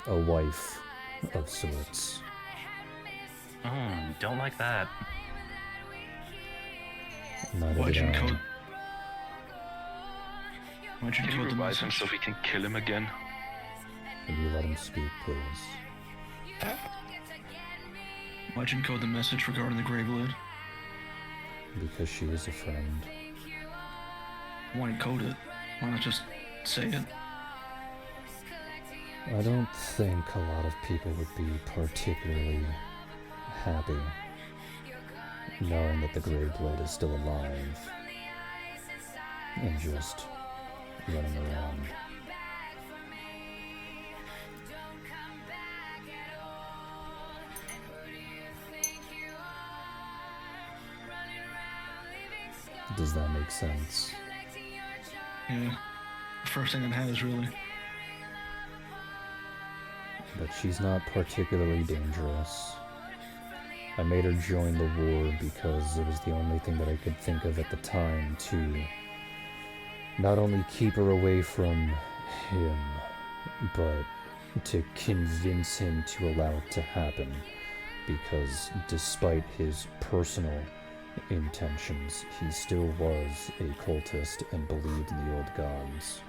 a wife of sorts. Don't like that. Why'd you code? Why'd you Can you code the revive him message? so we can kill him again? Will you let him speak, please? Why'd you encode the message regarding the Graveblade? Because she is a friend. Why encode it? Why not just say it? I don't think a lot of people would be particularly happy knowing that the Graveblade is still alive and just running around. Does that make sense? Yeah. First thing in head is really. But she's not particularly dangerous. I made her join the war because it was the only thing that I could think of at the time to not only keep her away from him, but to convince him to allow it to happen. Because despite his personal intentions, he still was a cultist and believed in the old gods.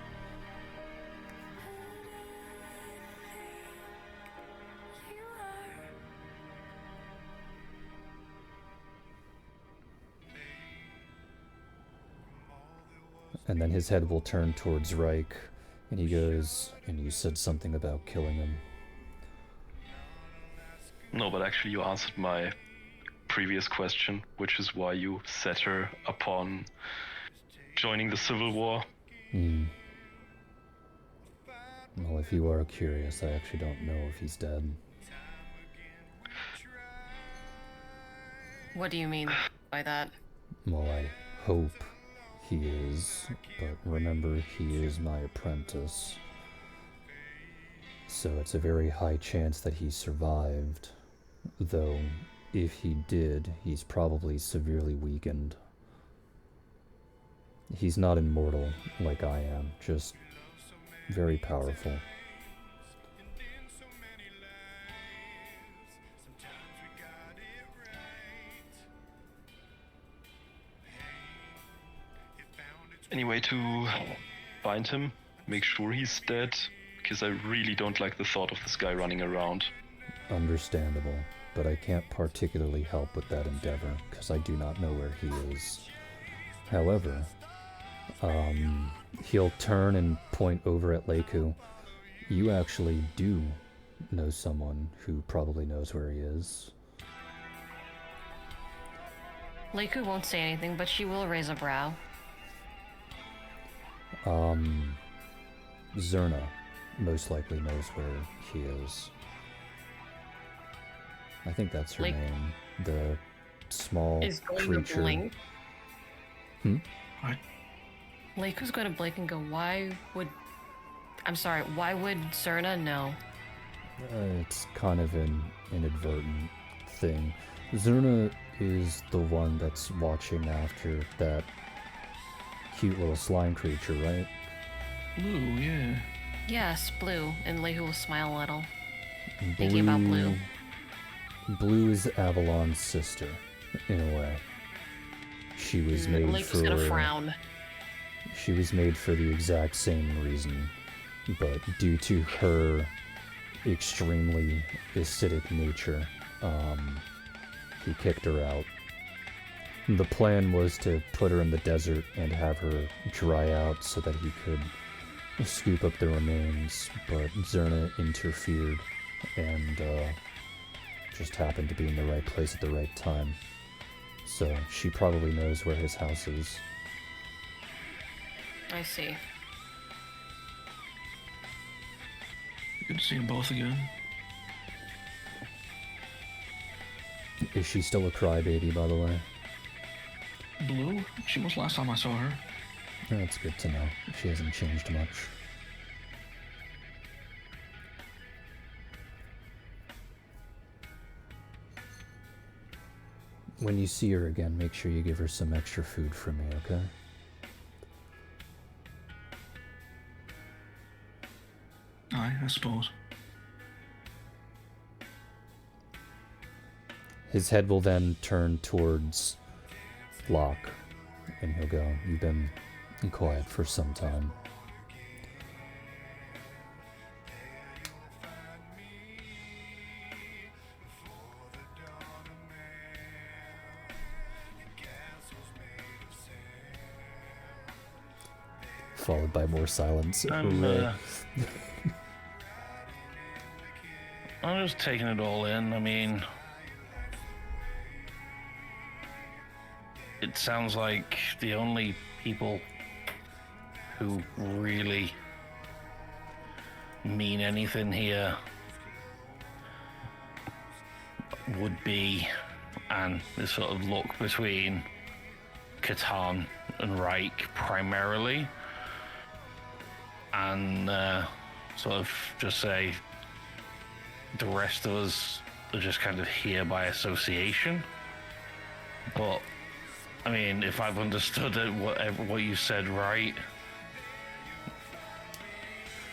And then his head will turn towards Reich, and he goes, "And you said something about killing him." No, but actually you answered my previous question, which is why you set her upon joining the Civil War. Well, if you are curious, I actually don't know if he's dead. What do you mean by that? Well, I hope he is, but remember, he is my apprentice. So it's a very high chance that he survived. Though, if he did, he's probably severely weakened. He's not immortal like I am, just very powerful. Any way to find him? Make sure he's dead? Because I really don't like the thought of this guy running around. Understandable, but I can't particularly help with that endeavor, because I do not know where he is. However, he'll turn and point over at Leiku. You actually do know someone who probably knows where he is. Leiku won't say anything, but she will raise a brow. Zerna most likely knows where he is. I think that's her name. The small Is going creature. to blink. What? Leiku's going to blink and go, why would Zerna know? It's kind of an inadvertent thing. Zerna is the one that's watching after that cute little slime creature, right? Blue, yeah. Yes, Blue. And Leiku will smile a little. Thinking about Blue. Blue is Avalon's sister, in a way. She was made Link for... was gonna frown. She was made for the exact same reason, but due to her extremely acidic nature, he kicked her out. The plan was to put her in the desert and have her dry out so that he could scoop up the remains, but Zerna interfered and just happened to be in the right place at the right time. So she probably knows where his house is. I see. Good to see them both again. Is she still a crybaby, by the way? Blue? She was last time I saw her. That's good to know. She hasn't changed much. When you see her again, make sure you give her some extra food from me, okay? Aye, I suppose. His head will then turn towards Locke, and he'll go, "You've been quiet for some time." Followed by more silence. I'm just taking it all in. I mean, it sounds like the only people who really mean anything here would be, and this sort of look between Catan and Reich primarily, and sort of just say the rest of us are just kind of here by association. But I mean, if I've understood it, what you said right,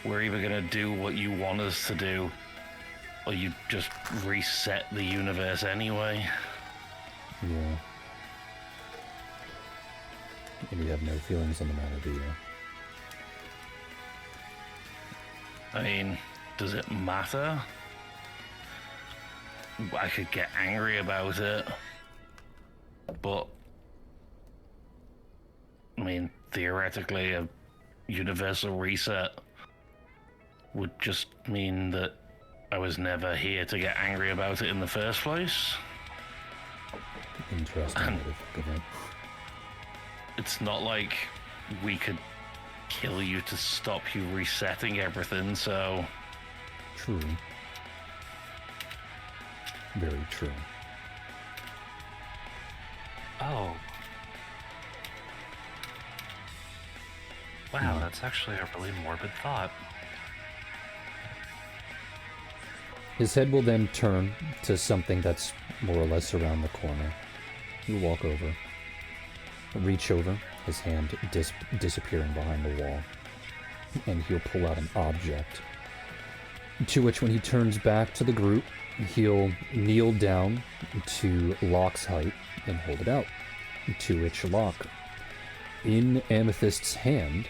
we're either gonna do what you want us to do, or you just reset the universe anyway. Yeah. And you have no feelings on the matter, do you? I mean, does it matter? I could get angry about it, but I mean, theoretically, a universal reset would just mean that I was never here to get angry about it in the first place. Interesting way to think of it. It's not like we could kill you to stop you resetting everything, so... True. Very true. Oh. Wow, that's actually a really morbid thought. His head will then turn to something that's more or less around the corner. You walk over, reach over, his hand disappearing behind the wall, and he'll pull out an object, to which when he turns back to the group, he'll kneel down to Locke's height and hold it out, to which Locke, in Amethyst's hand,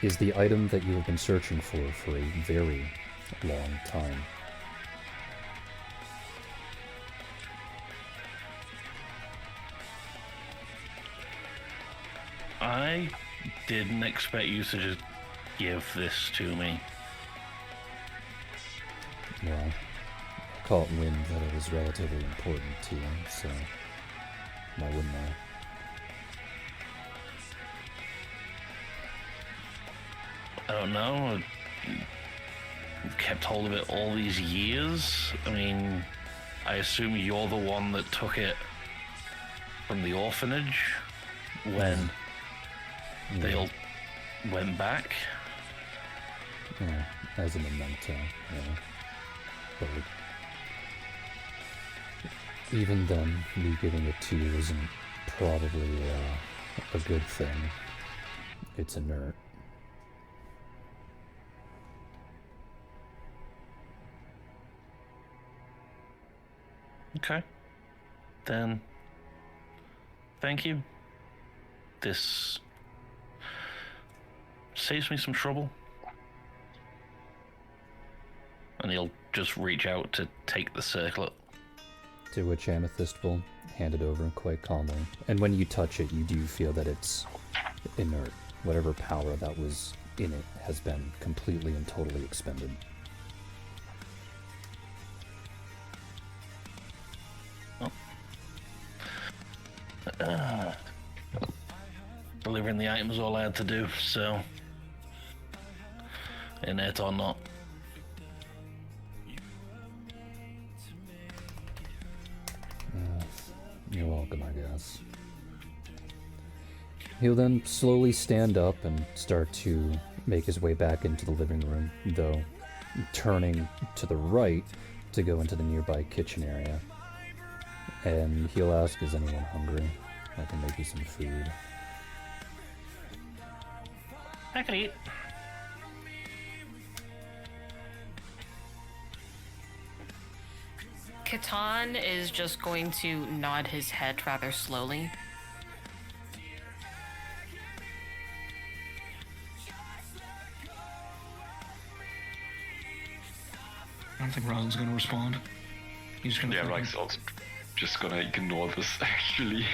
is the item that you have been searching for a very long time. I didn't expect you to just give this to me. Well, I caught wind that it was relatively important to you, so why wouldn't I? I don't know. You've kept hold of it all these years. I mean, I assume you're the one that took it from the orphanage when they all went back. Yeah, as a memento, yeah. But even then, me giving it to you isn't probably a good thing. It's inert. Okay. Then Thank you. This saves me some trouble. And he'll just reach out to take the circlet. To which Amethyst will hand it over quite calmly. And when you touch it, you do feel that it's inert. Whatever power that was in it has been completely and totally expended. Delivering the item is all I had to do, so... Innate or not. You're welcome, I guess. He'll then slowly stand up and start to make his way back into the living room, though turning to the right to go into the nearby kitchen area. And he'll ask, is anyone hungry? I can make you some food. I can eat. Catan is just going to nod his head rather slowly. I don't think Roland's gonna respond. He's gonna. Yeah, Rexal's just gonna ignore this, actually.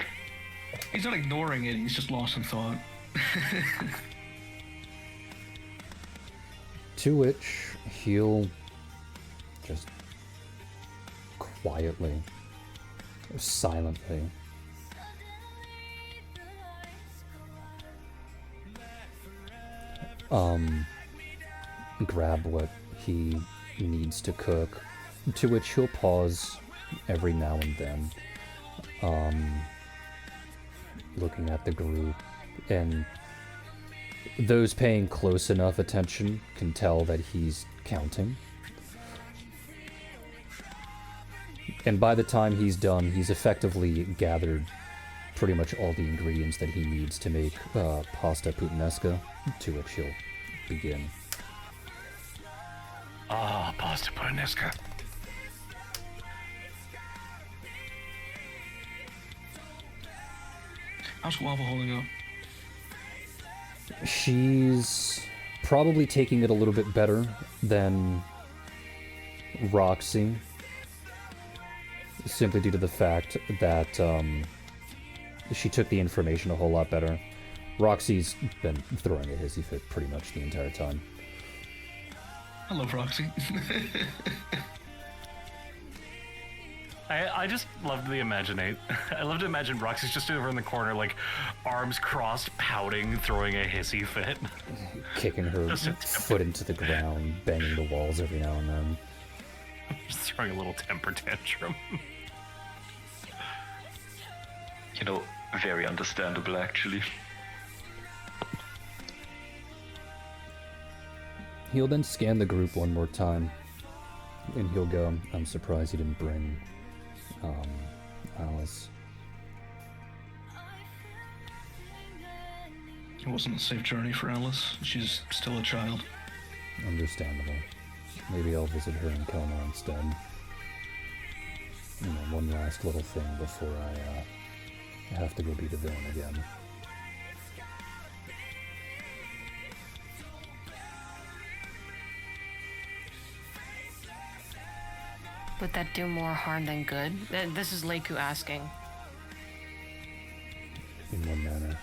He's not ignoring it, he's just lost in thought. To which he'll just quietly, silently, grab what he needs to cook, to which he'll pause every now and then, looking at the group, and those paying close enough attention can tell that he's counting. And by the time he's done, he's effectively gathered pretty much all the ingredients that he needs to make pasta puttanesca, to which he'll begin. Ah, pasta puttanesca. How's Guava holding up? She's probably taking it a little bit better than Roxy, simply due to the fact that she took the information a whole lot better. Roxy's been throwing a hissy fit pretty much the entire time. I love Roxy. I just love the imaginate. I love to imagine Roxy's just over in the corner, like, arms crossed, pouting, throwing a hissy fit. Kicking her foot into the ground, banging the walls every now and then. Just throwing a little temper tantrum. You know, very understandable, actually. He'll then scan the group one more time, and he'll go, I'm surprised he didn't bring Alice. It wasn't a safe journey for Alice. She's still a child. Understandable. Maybe I'll visit her in Kelmar instead. You know, one last little thing before I have to go be the villain again. Would that do more harm than good? This is Leiku asking. In one manner.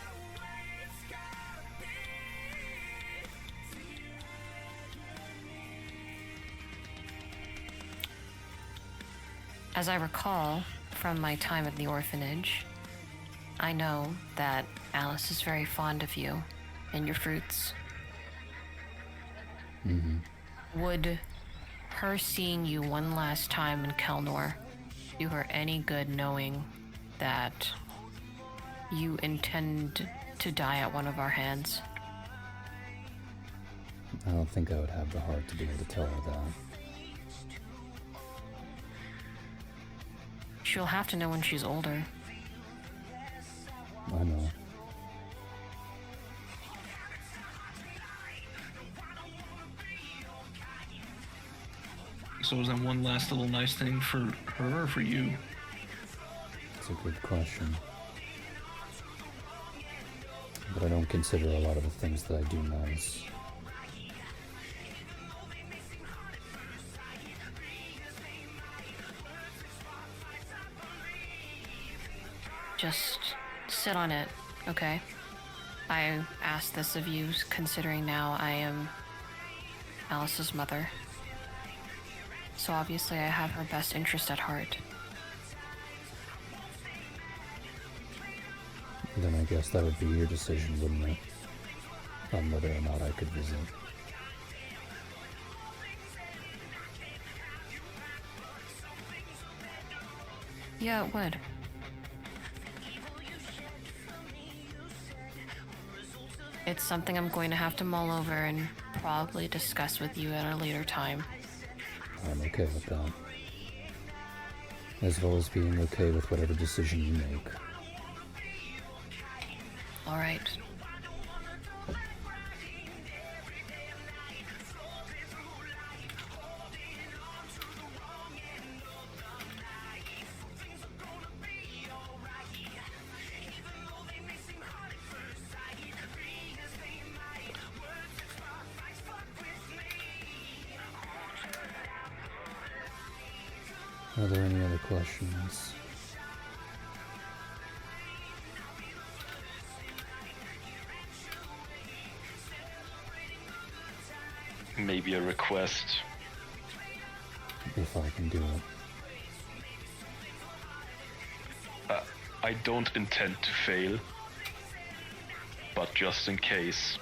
As I recall from my time at the orphanage, I know that Alice is very fond of you and your fruits. Mm-hmm. Would her seeing you one last time in Kelnor do her any good, knowing that you intend to die at one of our hands? I don't think I would have the heart to be able to tell her that. She'll have to know when she's older. I know. So is that one last little nice thing for her or for you? It's a good question. but I don't consider a lot of the things that I do nice. Just sit on it, okay? I ask this of you, considering now I am Alice's mother. So obviously I have her best interest at heart. Then I guess that would be your decision, wouldn't it? On whether or not I could visit. Yeah, it would. It's something I'm going to have to mull over and probably discuss with you at a later time. I'm okay with that. As well as being okay with whatever decision you make. All right. Are there any other questions? Maybe a request. If I can do it. I don't intend to fail, but just in case,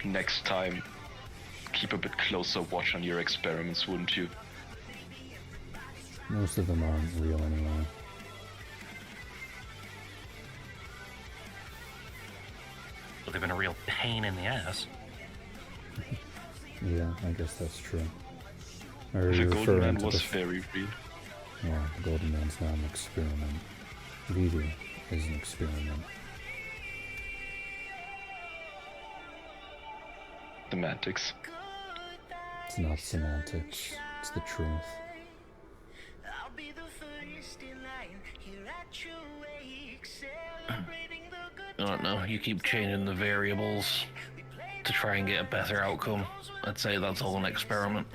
next time, keep a bit closer watch on your experiments, wouldn't you? Most of them aren't real anyway. But they've been a real pain in the ass. Yeah, I guess that's true. Are The you Golden referring Man to was the very real. Well, the Golden Man's not an experiment. Vivi is an experiment. Semantics. It's not semantics, it's the truth. I don't know, you keep changing the variables to try and get a better outcome. I'd say that's all an experiment.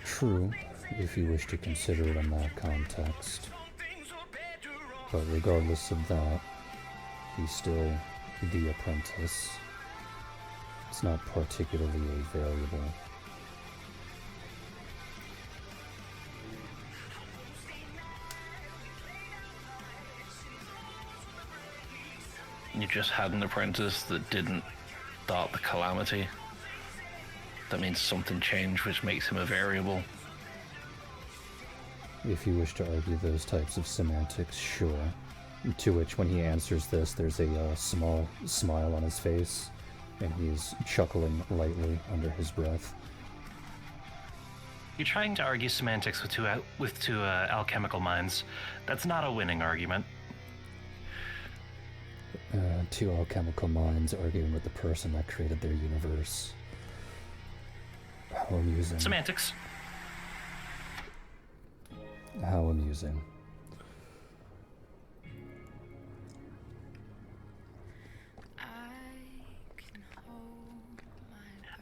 True, if you wish to consider it in that context. But regardless of that, he's still the apprentice. It's not particularly a variable. You just had an apprentice that didn't start the calamity. That means something changed, which makes him a variable. If you wish to argue those types of semantics, sure. To which, when he answers this, there's a small smile on his face, and he's chuckling lightly under his breath. You're trying to argue semantics with two alchemical minds. That's not a winning argument. Two alchemical minds arguing with the person that created their universe. How amusing. Semantics. How amusing.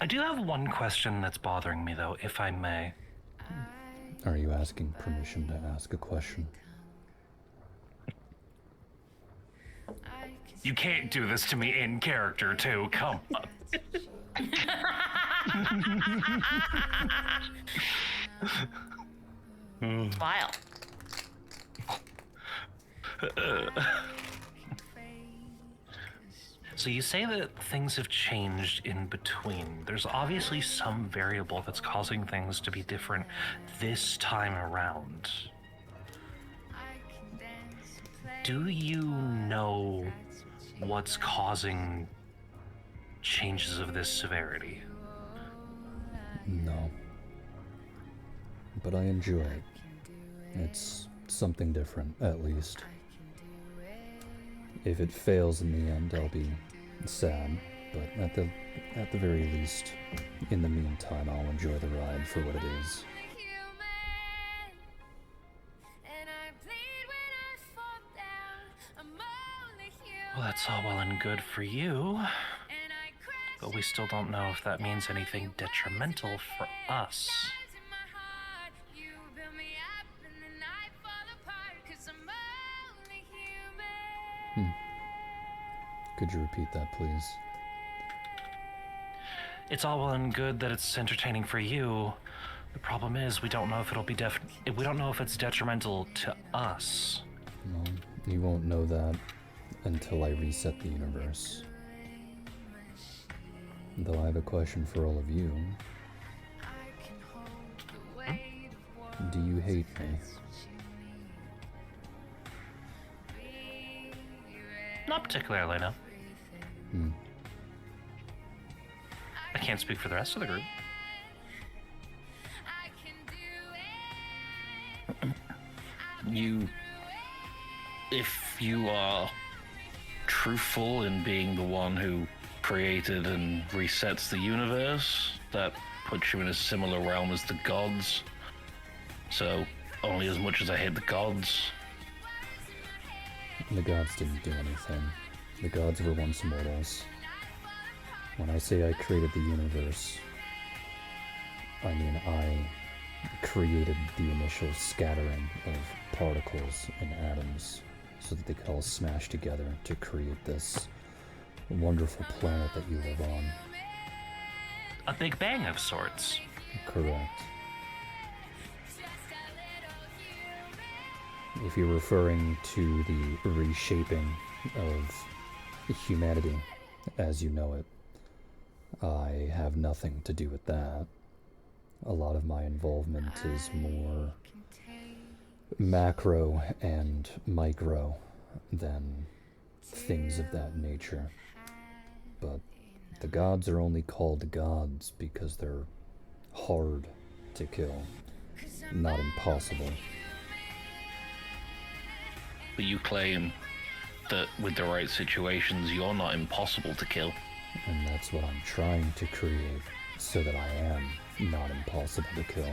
I do have one question that's bothering me, though, if I may. Are you asking permission to ask a question? You can't do this to me in character, too. Come on. Smile. So you say that things have changed in between. There's obviously some variable that's causing things to be different this time around. Do you know what's causing changes of this severity? No. But I enjoy it. It's something different, at least. If it fails in the end, I'll be sad, but at the very least, in the meantime, I'll enjoy the ride for what it is. Well, that's all well and good for you, but we still don't know if that means anything detrimental for us. Could you repeat that, please? It's all well and good that it's entertaining for you. The problem is we don't know if it'll be we don't know if it's detrimental to us. Well, you won't know that until I reset the universe. Though I have a question for all of you. Do you hate me? Not particularly, no. I can't speak for the rest of the group. If you are truthful in being the one who created and resets the universe, that puts you in a similar realm as the gods. So, only as much as I hate the gods. The gods didn't do anything. The gods were once mortals. When I say I created the universe, I mean I created the initial scattering of particles and atoms so that they could all smash together to create this wonderful planet that you live on. A big bang of sorts. Correct. If you're referring to the reshaping of humanity as you know it, I have nothing to do with that. A lot of my involvement is more macro and micro than things of that nature. But the gods are only called gods because they're hard to kill, not impossible. But you claim that with the right situations, you're not impossible to kill. And that's what I'm trying to create, so that I am not impossible to kill.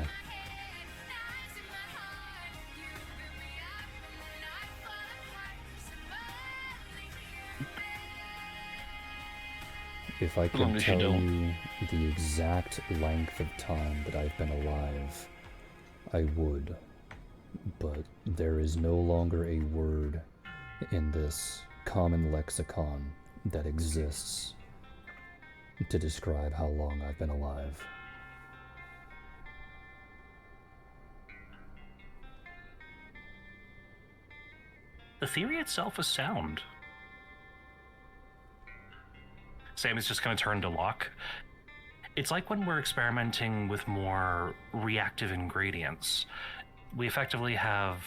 If I could tell you the exact length of time that I've been alive, I would. But there is no longer a word in this common lexicon that exists to describe how long I've been alive. The theory itself is sound. Sam is just going to turn to Locke. It's like when we're experimenting with more reactive ingredients. We effectively have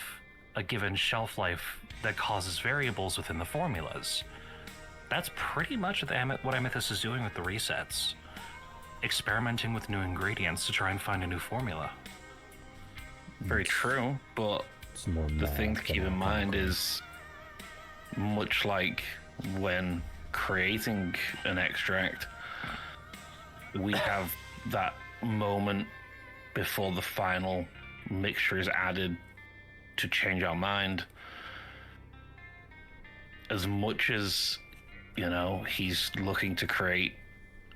a given shelf life that causes variables within the formulas. That's pretty much what Amethyst is doing with the resets. Experimenting with new ingredients to try and find a new formula. Very true, but the thing to keep in mind is, much like when creating an extract, we have that moment before the final mixture is added to change our mind. As much as, you know, he's looking to create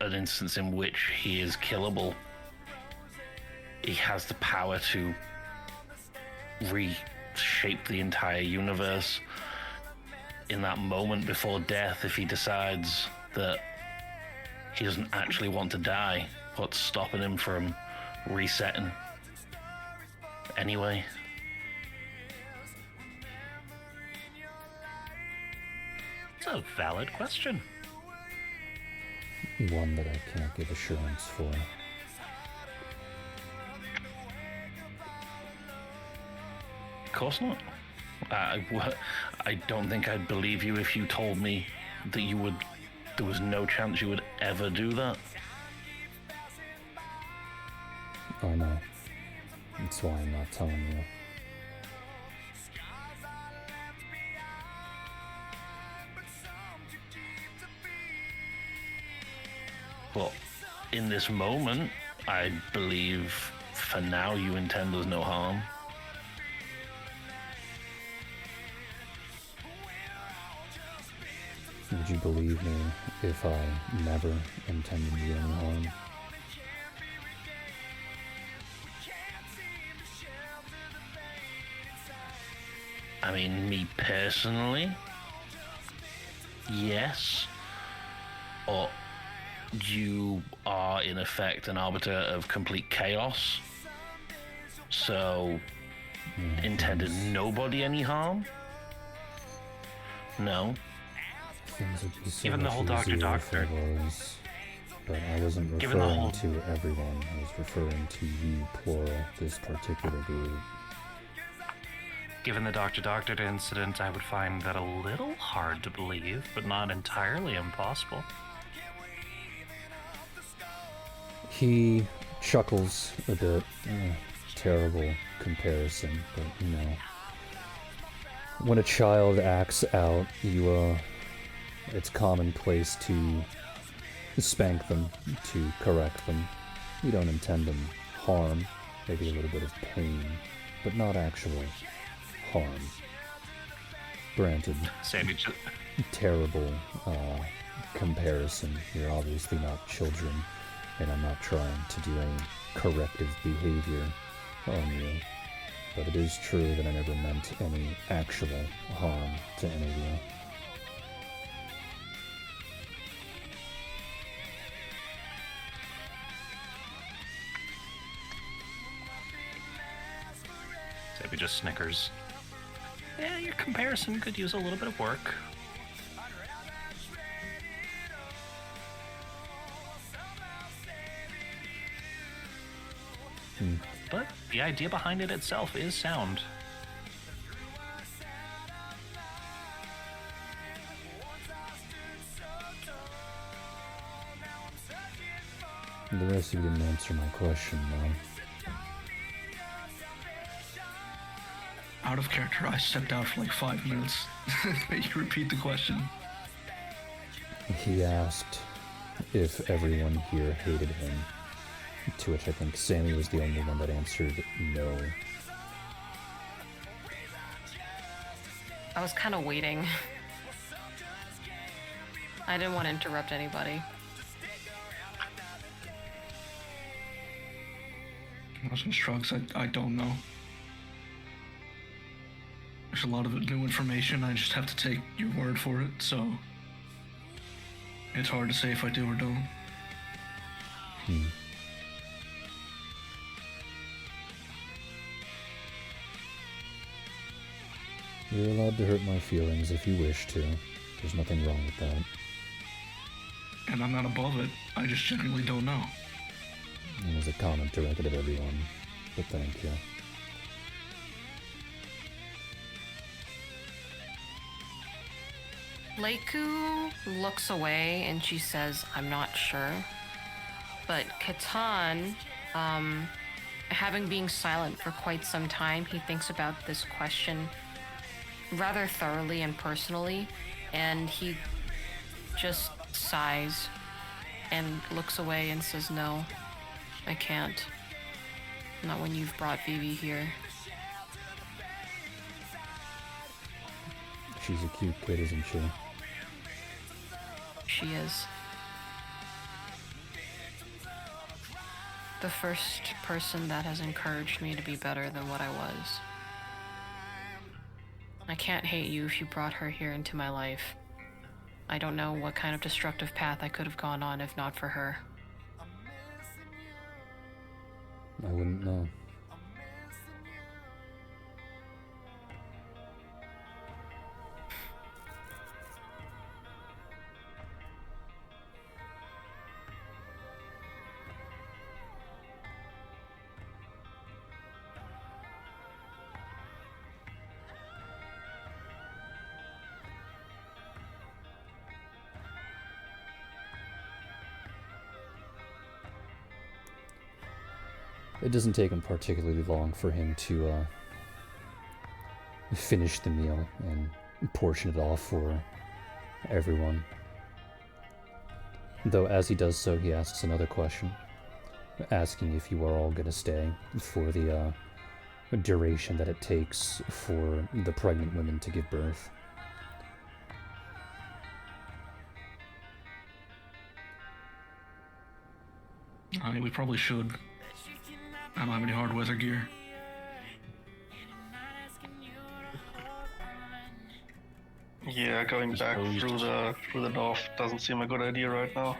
an instance in which he is killable, he has the power to reshape the entire universe in that moment before death if he decides that he doesn't actually want to die. What's stopping him from resetting anyway? It's a valid question. One that I can't give assurance for. Of course not. I don't think I'd believe you if you told me that there was no chance you would ever do that. I know. That's why I'm not telling you. But in this moment, I believe for now you intend us no harm. Would you believe me if I never intended you any harm? I mean, me personally, yes. Or you are, in effect, an arbiter of complete chaos. So, intended nobody any harm? No. Things would be so Given the much whole Dr. easier Doctor. if I was, but I wasn't Given the referring whole- to everyone. I was referring to you, plural, this particular group. Given the Dr. Doctor incident, I would find that a little hard to believe, but not entirely impossible. He chuckles a bit. Terrible comparison, but you know. When a child acts out, it's commonplace to spank them, to correct them. You don't intend them harm, maybe a little bit of pain, but not actual harm. Granted, Sammy just... terrible comparison. You're obviously not children, and I'm not trying to do any corrective behavior on you. But it is true that I never meant any actual harm to any of you. Sammy just snickers. Yeah, your comparison could use a little bit of work. But the idea behind it itself is sound. The rest of you didn't answer my question, though. Out of character, I stepped out for like 5 minutes. May you repeat the question? He asked if everyone here hated him, to which I think Sammy was the only one that answered no. I was kind of waiting. I didn't want to interrupt anybody. Russian shrugs, I don't know. There's a lot of new information, I just have to take your word for it, so... It's hard to say if I do or don't. You're allowed to hurt my feelings if you wish to. There's nothing wrong with that. And I'm not above it, I just genuinely don't know. It was a comment directed at everyone, but thank you. Leiku looks away and she says, I'm not sure. But Catan, having been silent for quite some time, he thinks about this question rather thoroughly and personally, and he just sighs and looks away and says, no, I can't. Not when you've brought Vivi here. She's a cute kid, isn't she? She is. The first person that has encouraged me to be better than what I was. I can't hate you if you brought her here into my life. I don't know what kind of destructive path I could have gone on if not for her. I wouldn't know. It doesn't take him particularly long for him to finish the meal and portion it off for everyone. Though as he does so, he asks another question, asking if you are all going to stay for the duration that it takes for the pregnant women to give birth. We probably should. I don't have any hard weather gear. Yeah, going back through the north doesn't seem a good idea right now.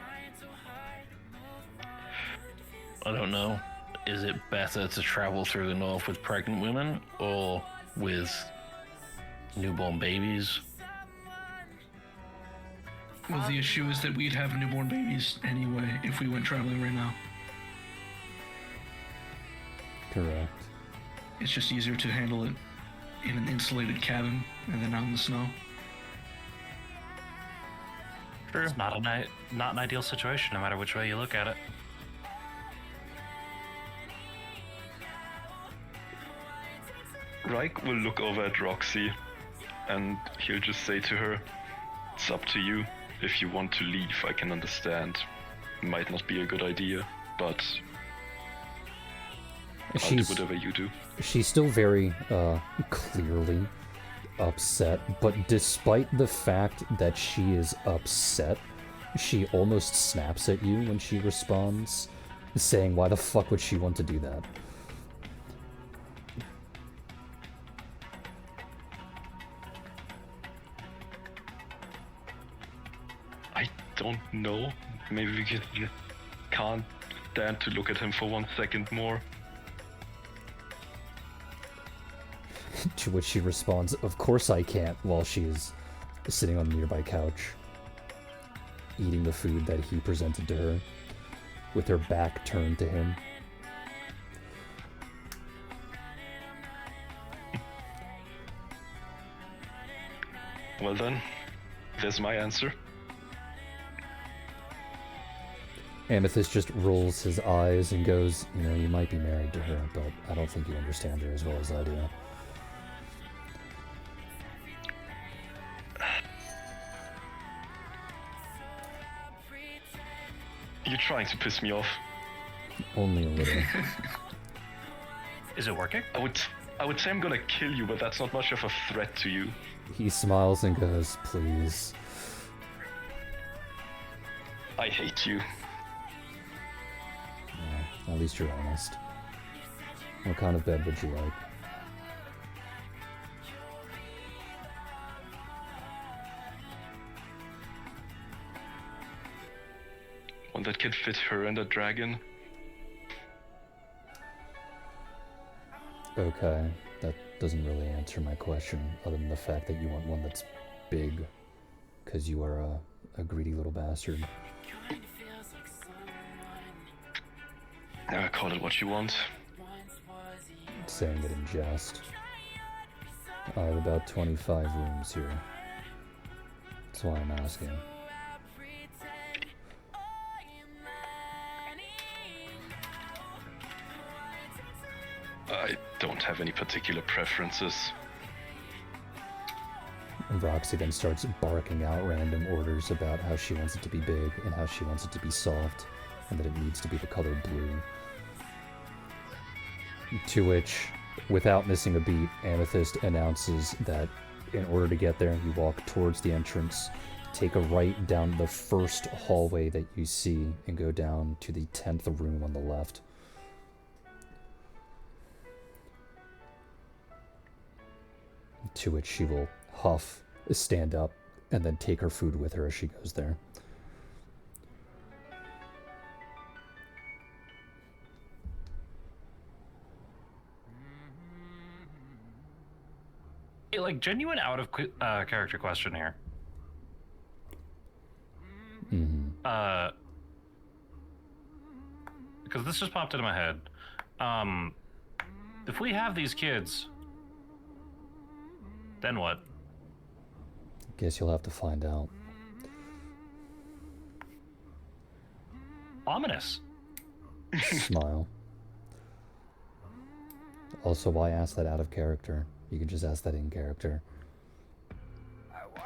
I don't know. Is it better to travel through the north with pregnant women or with newborn babies? Well, the issue is that we'd have newborn babies anyway if we went traveling right now. Correct. It's just easier to handle it in an insulated cabin and then out in the snow. True. It's not an ideal situation, no matter which way you look at it. Reich will look over at Roxy and he'll just say to her, "It's up to you. If you want to leave, I can understand. Might not be a good idea, but I'll do whatever you do." She's still very clearly upset, but despite the fact that she is upset, she almost snaps at you when she responds, saying, "Why the fuck would she want to do that?" I don't know. Maybe we can't stand to look at him for 1 second more. To which she responds, "Of course I can't," while she is sitting on a nearby couch, eating the food that he presented to her, with her back turned to him. Well then, there's my answer. Amethyst just rolls his eyes and goes, "You know, you might be married to her, but I don't think you understand her as well as I do." You're trying to piss me off. Only a little. Is it working? I would say I'm gonna kill you, but that's not much of a threat to you. He smiles and goes, "Please." I hate you. Well, at least you're honest. What kind of bed would you like? One that can fit her and a dragon. Okay, that doesn't really answer my question, other than the fact that you want one that's big, because you are a greedy little bastard. Call it what you want. Saying it in jest. I have about 25 rooms here. That's why I'm asking. I don't have any particular preferences. And Roxy then starts barking out random orders about how she wants it to be big and how she wants it to be soft and that it needs to be the color blue. To which, without missing a beat, Amethyst announces that in order to get there, you walk towards the entrance, take a right down the first hallway that you see, and go down to the 10th room on the left. To which she will huff, stand up, and then take her food with her as she goes there. Hey, like, genuine out of character question here. Mm-hmm. Because this just popped into my head. If we have these kids, then what? Guess you'll have to find out. Ominous. Smile. Also, why ask that out of character? You can just ask that in character.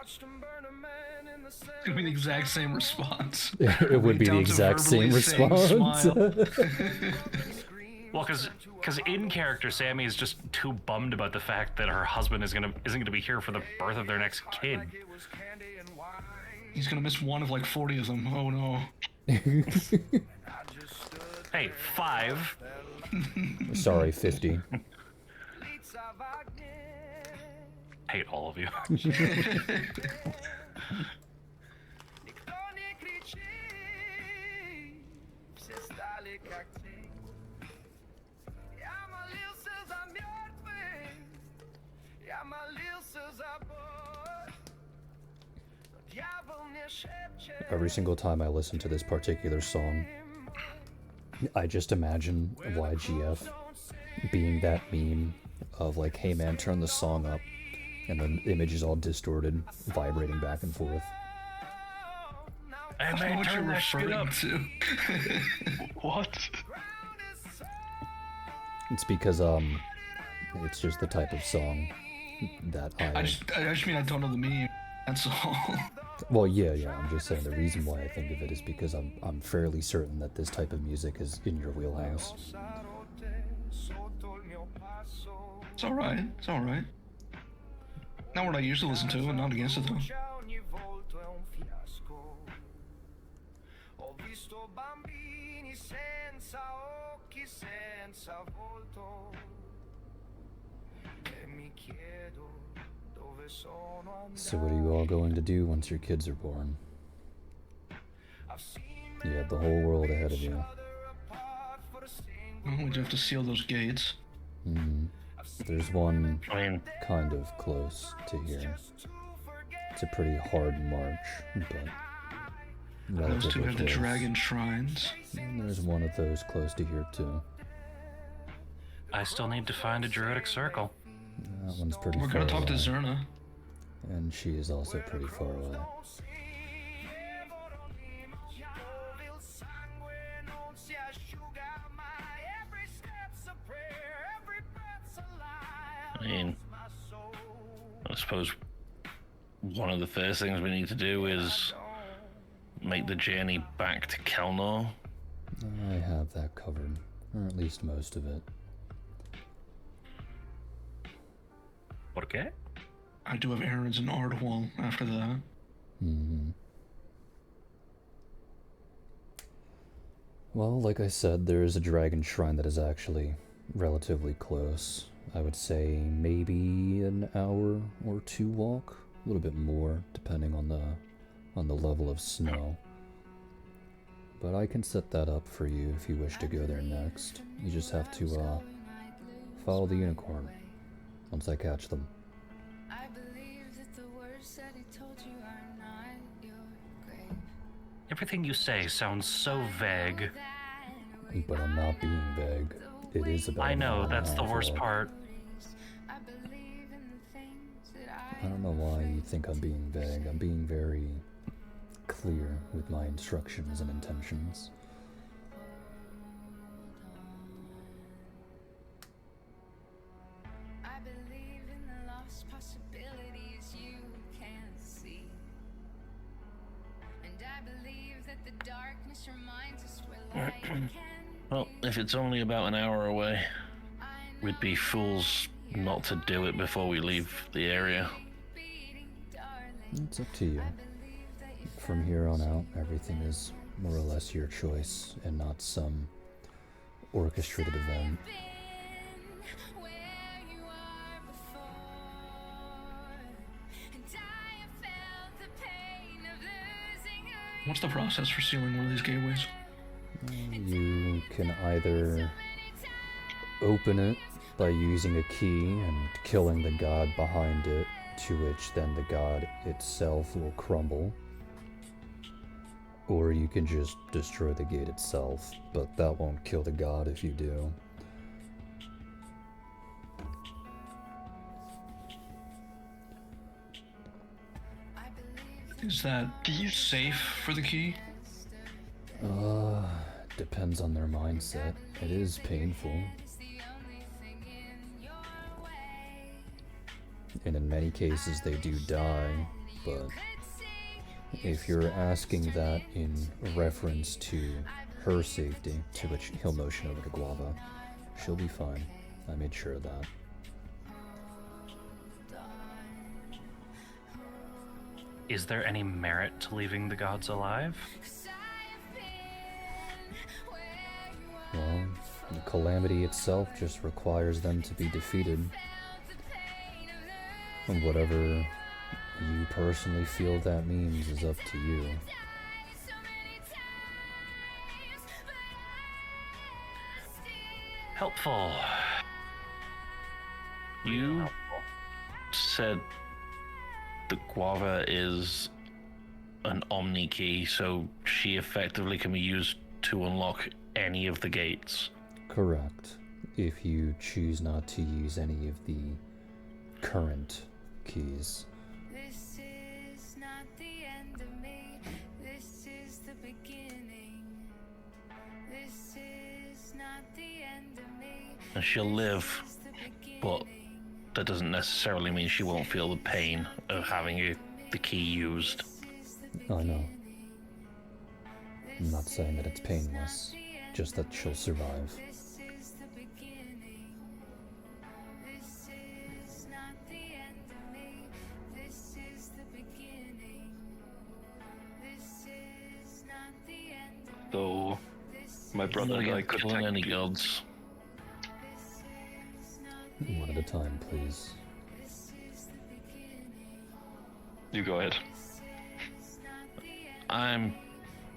It's gonna be the exact same response. It would be the exact same response. Well, because in character, Sammy is just too bummed about the fact that her husband isn't gonna be here for the birth of their next kid. He's gonna miss one of like 40 of them. Oh no. Hey, 5. Sorry, 50. Hate all of you. Every single time I listen to this particular song, I just imagine YGF being that meme of like, hey man, turn the song up, and the image is all distorted, vibrating back and forth. I may turn that shit up. To. What? It's because it's just the type of song that I just mean I don't know the meme. That's all. Well, yeah, I'm just saying the reason why I think of it is because I'm fairly certain that this type of music is in your wheelhouse. It's alright. It's alright. Not what I used to listen to, and not against it though. So what are you all going to do once your kids are born? You have the whole world ahead of you. Well, we'd have to seal those gates. There's one kind of close to here. It's a pretty hard march, but Those two relatively have the close. dragon shrines. And there's one of those close to here too. I still need to find a druidic circle. That one's pretty We're far gonna talk to away. Zerna. And she is also pretty far away. I mean, I suppose one of the first things we need to do is make the journey back to Kelnor. I have that covered, or at least most of it. Okay. I do have errands in Ardwall after that. Well, like I said, there is a dragon shrine that is actually relatively close. I would say maybe an hour or two walk, a little bit more depending on the level of snow. But I can set that up for you if you wish to go there next. You just have to follow the unicorn once I catch them. Everything you say sounds so vague. But I'm not being vague. It is about I an hour know, and a that's the half worst walk. part. I don't know why you think I'm being vague. I'm being very clear with my instructions and intentions. Well, if it's only about an hour away, we'd be fools not to do it before we leave the area. It's up to you. From here on out, everything is more or less your choice and not some orchestrated event. What's the process for sealing one of these gateways? You can either open it by using a key and killing the god behind it, to which then the god itself will crumble. Or you can just destroy the gate itself, but that won't kill the god if you do. Is that safe for the key? Depends on their mindset. It is painful. And in many cases they do die, but if you're asking that in reference to her safety, to which he'll motion over to Guava, she'll be fine. I made sure of that. Is there any merit to leaving the gods alive? Calamity itself just requires them to be defeated. And whatever you personally feel that means is up to you. Helpful. You said the guava is an Omni key, so she effectively can be used to unlock any of the gates. Correct. If you choose not to use any of the current keys. This is not the end of me. This is the beginning. This is not the end of me. And she'll live, but that doesn't necessarily mean she won't feel the pain of having the key used. I know. I'm not saying that it's painless, just that she'll survive. This is the beginning. This is not the end of me. This is the beginning. This is not the end of me. So, my I'm brother not and I against could killing any technically... gods. One at a time, please. You go ahead. I'm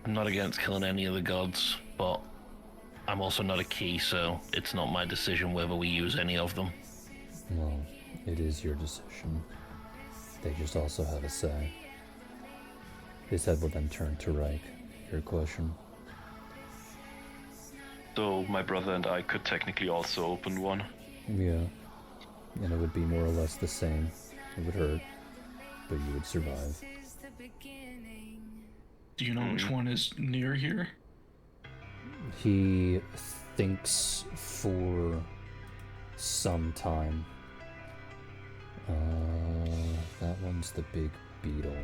not against killing any of the gods, but I'm also not a key, so it's not my decision whether we use any of them. Well, it is your decision. They just also have a say. His head will then turn to Reich. Your question? So, my brother and I could technically also open one. Yeah. And it would be more or less the same. It would hurt, but you would survive. Do you know which one is near here? He thinks for some time. That one's the big beetle.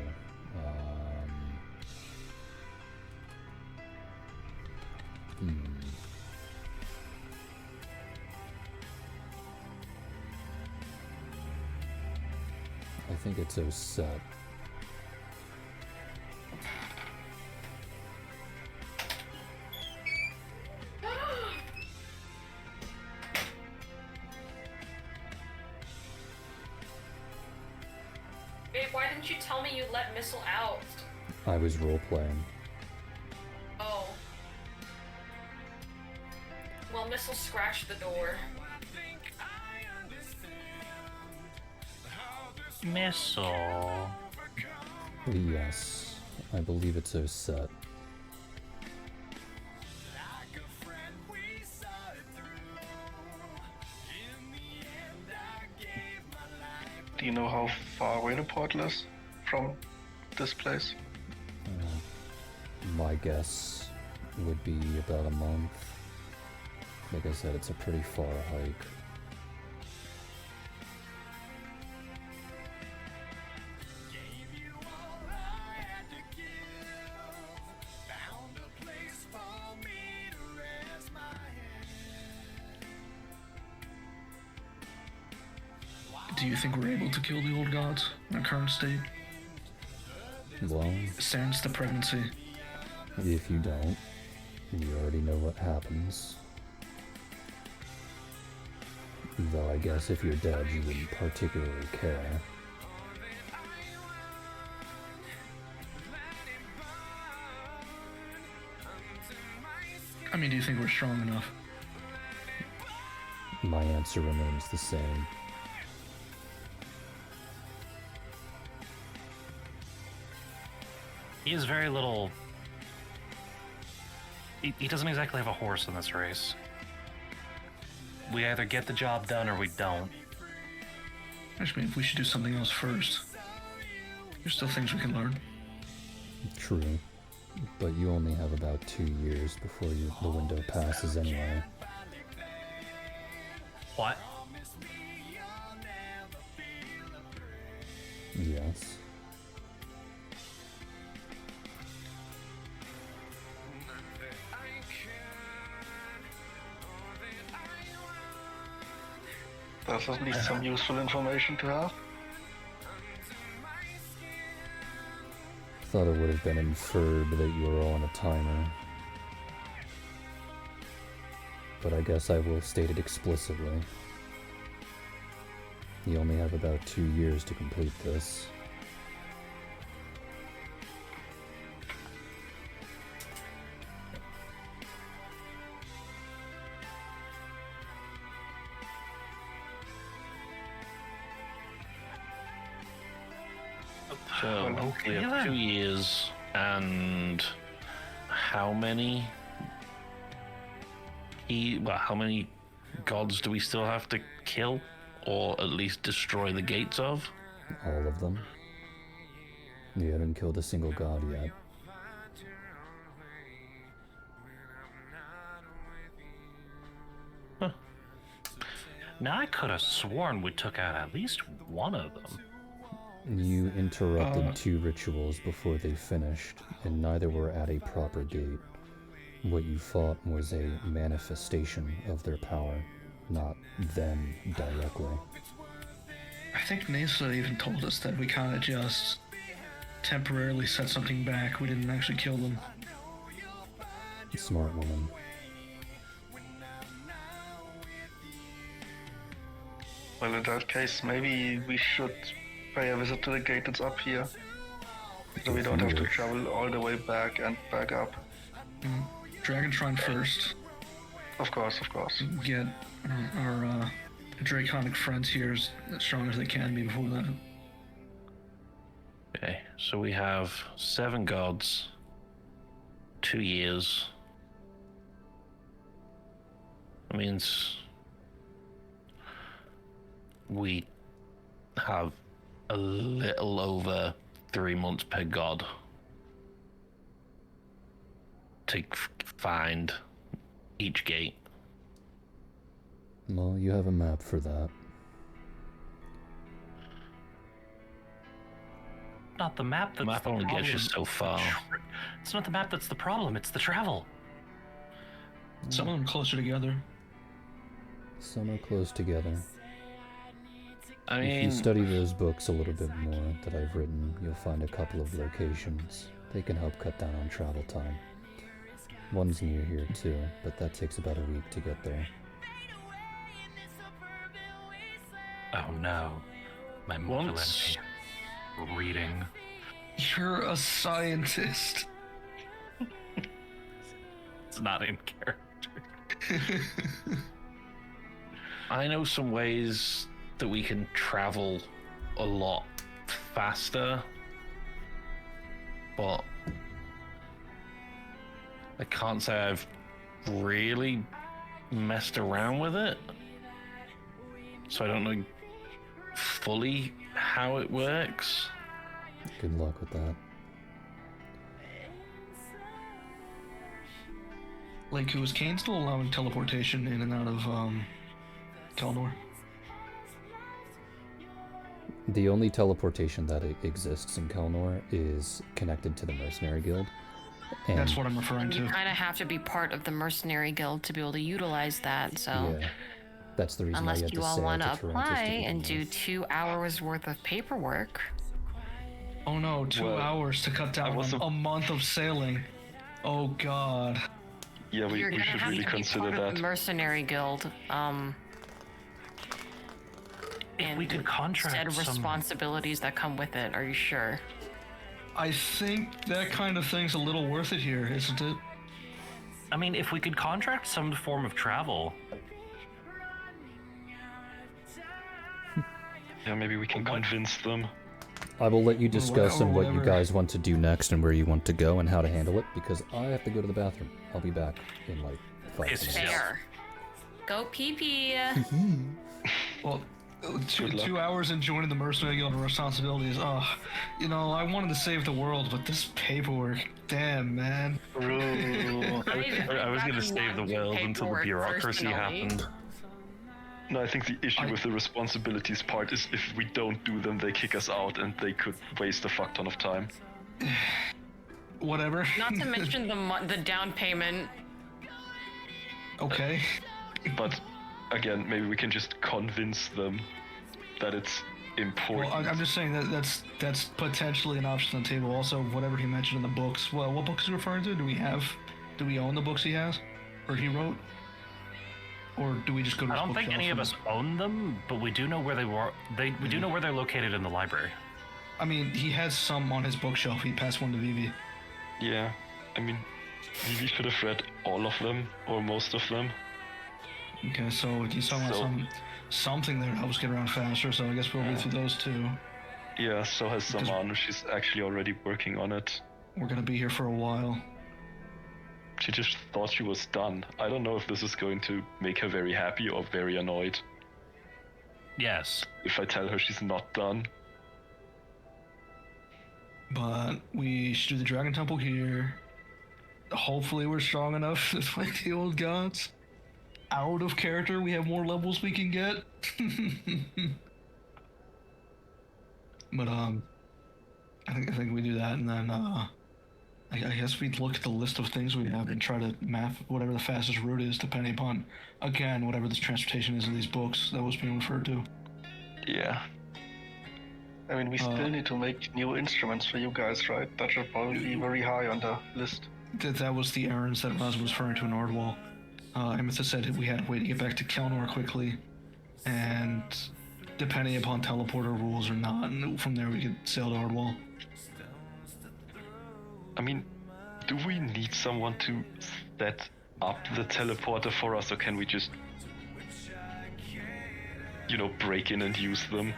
I think it's Oset. Babe, why didn't you tell me you let Missile out? I was role-playing. Oh. Well, Missile scratched the door. Missile. Yes, I believe it's Oset. Do you know how far away the portal is from this place? My guess would be about a month. Like I said, it's a pretty far hike. Do you think we're able to kill the old gods in our current state? Well, Sans the pregnancy. if you don't, you already know what happens. Though I guess if you're dead, you wouldn't particularly care. I mean, do you think we're strong enough? My answer remains the same. He has very little. He doesn't exactly have a horse in this race. We either get the job done or we don't. I just mean, if we should do something else first. There's still things we can learn. True. But you only have about 2 years before the window passes anyway. What? Yes. That's at least some useful information to have. Thought it would have been inferred that you were on a timer. but I guess I will state it explicitly. You only have about 2 years to complete this. So hopefully we have 2 years, and how many how many gods do we still have to kill, or at least destroy the gates of? All of them. You haven't killed a single god yet. Huh. Now I could have sworn we took out at least one of them. You interrupted 2 rituals before they finished, and neither were at a proper gate. What you fought was a manifestation of their power, not them directly. I think Nasa even told us that we kind of just temporarily set something back. We didn't actually kill them. Smart woman. Well, in that case, maybe we should pay a visit to the gate that's up here. So we don't have to travel all the way back and back up. Dragon Shrine first. Of course, of course. Get our draconic friends here as strong as they can be before that. Okay, so we have 7 gods, 2 years. That means we have a little over 3 months per god to find each gate. Well, you have a map for that. Not the map that's The map the only problem. gets you so far. It's not the map that's the problem, it's the travel. Some of them closer together. Some are close together. I If you mean, study those books a little bit more that I've written, you'll find a couple of locations. They can help cut down on travel time. One's near here too, but that takes about a week to get there. Oh no. My Once- reading. You're a scientist. It's not in character. I know some ways that we can travel a lot faster, but I can't say I've really messed around with it, so I don't know fully how it works. Good luck with that. Like, was Kane still allowing teleportation in and out of Kelnor? The only teleportation that exists in Kelnor is connected to the Mercenary Guild. And That's what I'm referring You to. kind of have to be part of the mercenary guild to be able to utilize that. So yeah, that's the reason why you unless have you to all sail want to to Toronto apply to begin and do with. 2 hours worth of paperwork, Oh no, 2 Well, hours to cut down was on a month of sailing. Oh god. Yeah, we you're gonna should have really to be consider part of that. the mercenary guild. And we could contract set of some- responsibilities that come with it. Are you sure? I think that kind of thing's a little worth it here, isn't it? I mean, if we could contract some form of travel, Yeah, maybe we can convince them. I will let you discuss on what you whatever. guys want to do next and where you want to go and how to handle it, because I have to go to the bathroom. I'll be back in like 5 Yes, minutes. yes. Fair. Go pee pee. Well, two, Good luck. 2 hours in joining the mercenary guild and responsibilities. Oh, you know, I wanted to save the world, but this paperwork, damn, man. I was going to save the world until the bureaucracy happened. No, I think the issue with the responsibilities part is if we don't do them, they kick us out and they could waste a fuck ton of time. Whatever. Not to mention the down payment. Okay. But again, maybe we can just convince them that it's important. Well, I'm just saying that that's potentially an option on the table. Also, whatever he mentioned in the books. Well, what books is he referring to? Do we own the books he has, or he wrote? or do we just go to? I don't think any of us own them, but we do know where they were. We do know where they're located in the library. I mean, he has some on his bookshelf. He passed one to Vivi. Yeah, I mean, Vivi should have read all of them or most of them. Okay, so he's talking about something there that helps get around faster. So I guess we'll read through those two. Yeah, so has Samanu. She's actually already working on it. We're gonna be here for a while. She just thought she was done. I don't know if this is going to make her very happy or very annoyed. Yes. If I tell her she's not done. But we should do the Dragon Temple here. Hopefully we're strong enough to fight the old gods. Out of character, we have more levels we can get. But I think we do that, and then I guess we'd look at the list of things we have and try to map whatever the fastest route is, depending upon, again, whatever this transportation is in these books that was being referred to. Yeah. I mean, we still need to make new instruments for you guys, right? That should probably be very high on the list. That was the errands that Raz was referring to in Ardwall. Amethyst said we had a way to get back to Kelnor quickly, and depending upon teleporter rules or not, and from there we could sail to Ardwall. I mean, do we need someone to set up the teleporter for us, or can we just, break in and use them?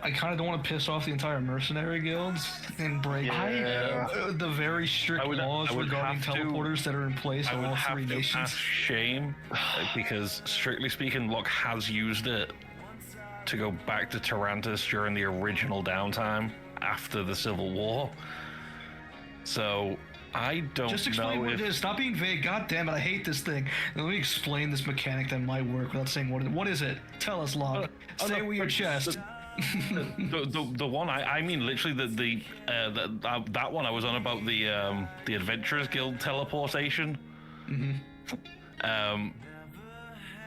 I kind of don't want to piss off the entire mercenary guilds and break the very strict laws regarding teleporters that are in place in all three nations. Ask Shame, because strictly speaking, Locke has used it to go back to Tarantus during the original downtime after the Civil War. So I don't know. Just explain what it is. Stop being vague. God damn it, I hate this thing. Let me explain this mechanic that might work without saying what is it. Tell us, Locke. Say it with your chest. The one I mean literally that one I was on about the Adventurers Guild teleportation.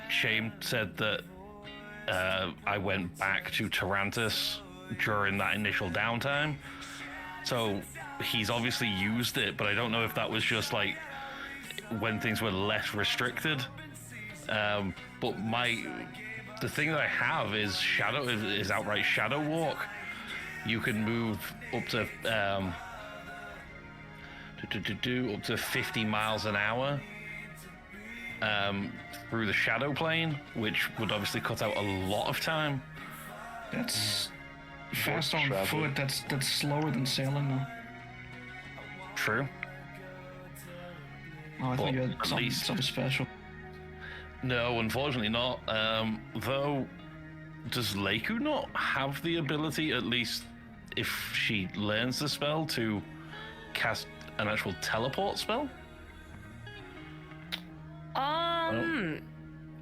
Shame said that I went back to Tarantus during that initial downtime, so he's obviously used it, but I don't know if that was just like when things were less restricted. But the thing that I have is outright Shadow Walk. You can move up to up to 50 miles an hour through the Shadow Plane, which would obviously cut out a lot of time. That's fast on foot. That's slower than sailing, though. True. Oh, I thought you had something special. No, unfortunately not. Though, does Leiku not have the ability, at least if she learns the spell, to cast an actual teleport spell?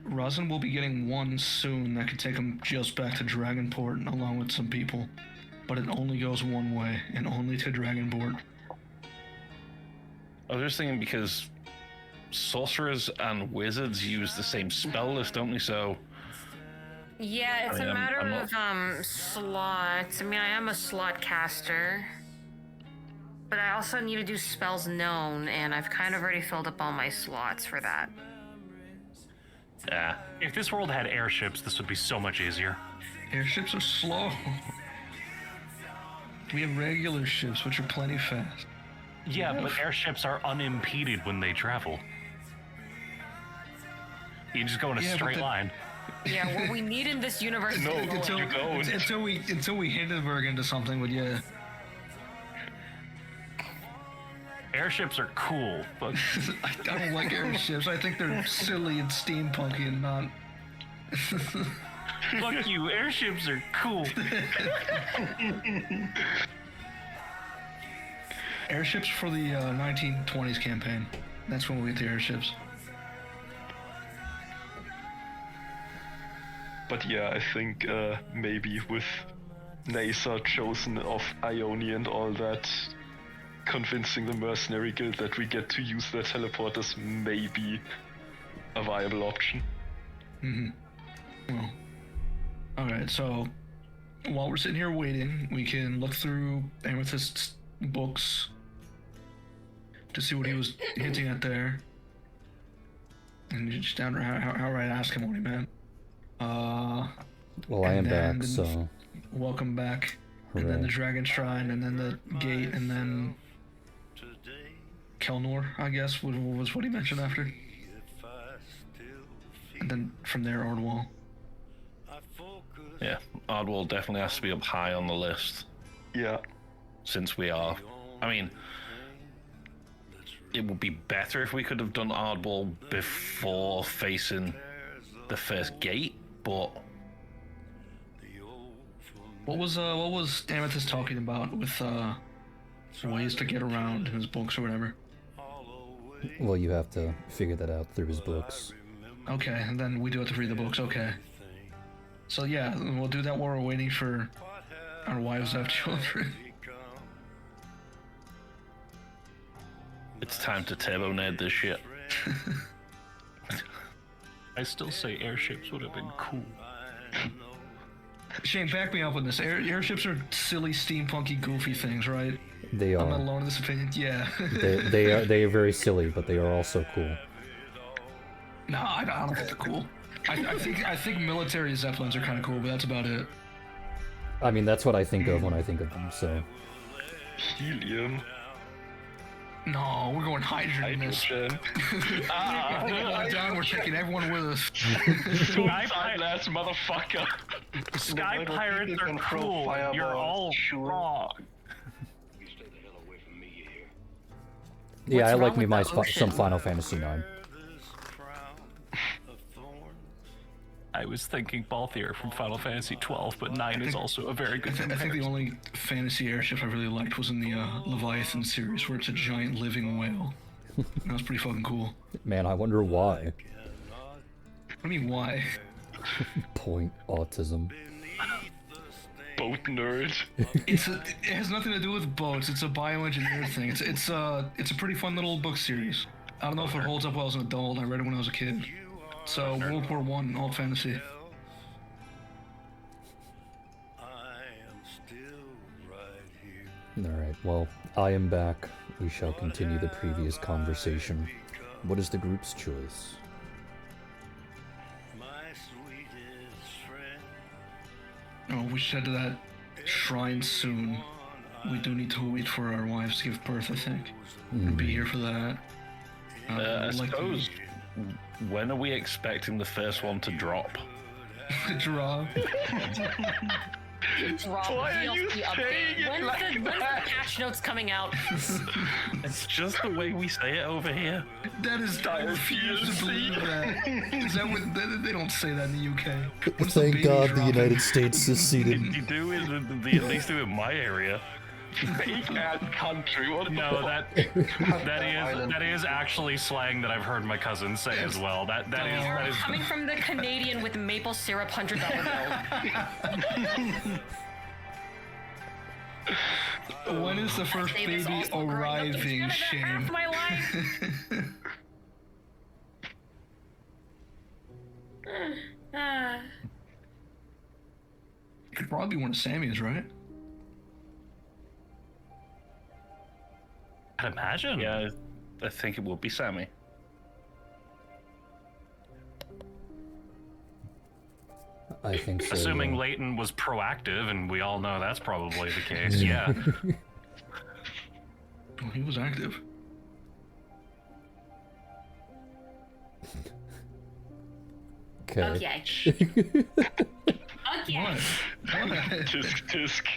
Rosin will be getting one soon that could take him just back to Dragonport along with some people. But it only goes one way, and only to Dragonport. I was just thinking because sorcerers and wizards use the same spell list, don't they? So yeah, it's a matter of slots. I mean, I am a slot caster, but I also need to do spells known, and I've kind of already filled up all my slots for that. yeah, If this world had airships, this would be so much easier. Airships are slow. We have regular ships, which are plenty fast. Yeah, but airships are unimpeded when they travel. You just go in a straight line. Yeah, what we need in this universe is until we Hindenburg into something, but yeah. Airships are cool, but I don't like airships. I think they're silly and steampunky and not. fuck you, airships are cool. Airships for the 1920s campaign. That's when we get the airships. But yeah, I think maybe with Nasa chosen of Ione and all that, convincing the mercenary guild that we get to use their teleporters may be a viable option. Well, alright, so while we're sitting here waiting, we can look through Amethyst's books to see what he was hinting at there. And you just down how I ask him what he meant. Well, I am and then back, so welcome back. And then the Dragon Shrine, and then the gate, and then Kelnor, I guess, was what he mentioned after. And then from there, Ardwall. Yeah, Ardwall definitely has to be up high on the list. Yeah. Since we are, I mean, it would be better if we could have done Ardwall before facing the first gate, but what was Amethyst talking about with ways to get around in his books or whatever? well, you have to figure that out through his books. Okay, and then we do have to read the books. Okay. So yeah, we'll do that while we're waiting for our wives to have children. it's time to turbo nerd this shit. I still say airships would have been cool. Shane, back me up on this. Airships are silly, steampunky, goofy things, right? They I'm not are. alone in this opinion. Yeah. They are very silly, but they are also cool. No, I don't think they're cool. I think military zeppelins are kind of cool, but that's about it. I mean, that's what I think of when I think of them, so... Helium. No, we're going hydrogen. Hydrogen. We're done. We're taking everyone with us. Last motherfucker. Sky pirates are cool. You're all wrong. Yeah, What's I wrong like me with my the ocean? some Final Fantasy 9. I was thinking Balthier from Final Fantasy 12, but 9 is also a very good I think the comparison. only fantasy airship I really liked was in the Leviathan series, where it's a giant living whale. That was pretty fucking cool. Man, I wonder why. What do you mean, why? Point autism. Boat nerd. It has nothing to do with boats. It's a bioengineer thing. It's a pretty fun little book series. I don't know if it holds up well as an adult. I read it when I was a kid. So World War I, all fantasy. Alright, well, I am back. We shall continue the previous conversation. What is the group's choice? Oh, we should head to that shrine soon. We do need to wait for our wives to give birth, I think. And be here for that. I like suppose, when are we expecting the first one to drop? to draw. Drop Why are you DLC saying update. it When's like the that? patch notes coming out? It's just the way we say it over here. That is, I refuse to believe that. Is that what, they don't say that in the UK. When's the Thank baby God the dropping? United States is seated. You do it, at least do it in my area. Big ass country. What No, the fuck? that is actually slang that I've heard my cousins say as well. That is Coming from the Canadian with maple syrup $100 bill. When is the first Say this baby also growing up in arriving, Canada Shane? half my life. Ah. Could probably be one of Sammy's, right? I'd imagine. Yeah, I think it would be Sammy. I think so. Assuming yeah. Leighton was proactive, and we all know that's probably the case. Yeah. Well, he was active. Okay. Okay. Okay. What? What? Tisk tisk.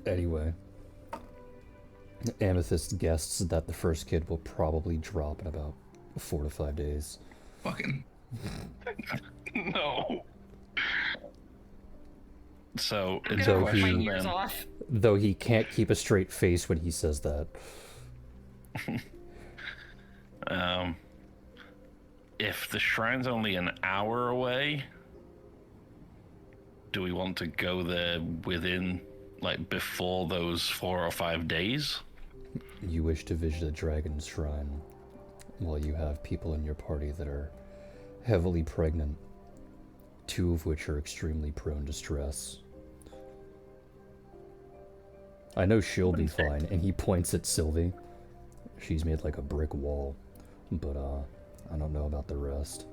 Anyway. Amethyst guesses that the first kid will probably drop in about 4 to 5 days. Fucking. No. So, I'm it's gonna a rip my question ears then. off. Though he can't keep a straight face when he says that. If the shrine's only an hour away, do we want to go there within, like, before those 4 or 5 days? You wish to visit a dragon's shrine while you have people in your party that are heavily pregnant, 2 of which are extremely prone to stress. I know she'll be fine, and he points at Sylvie. She's made like a brick wall, but I don't know about the rest.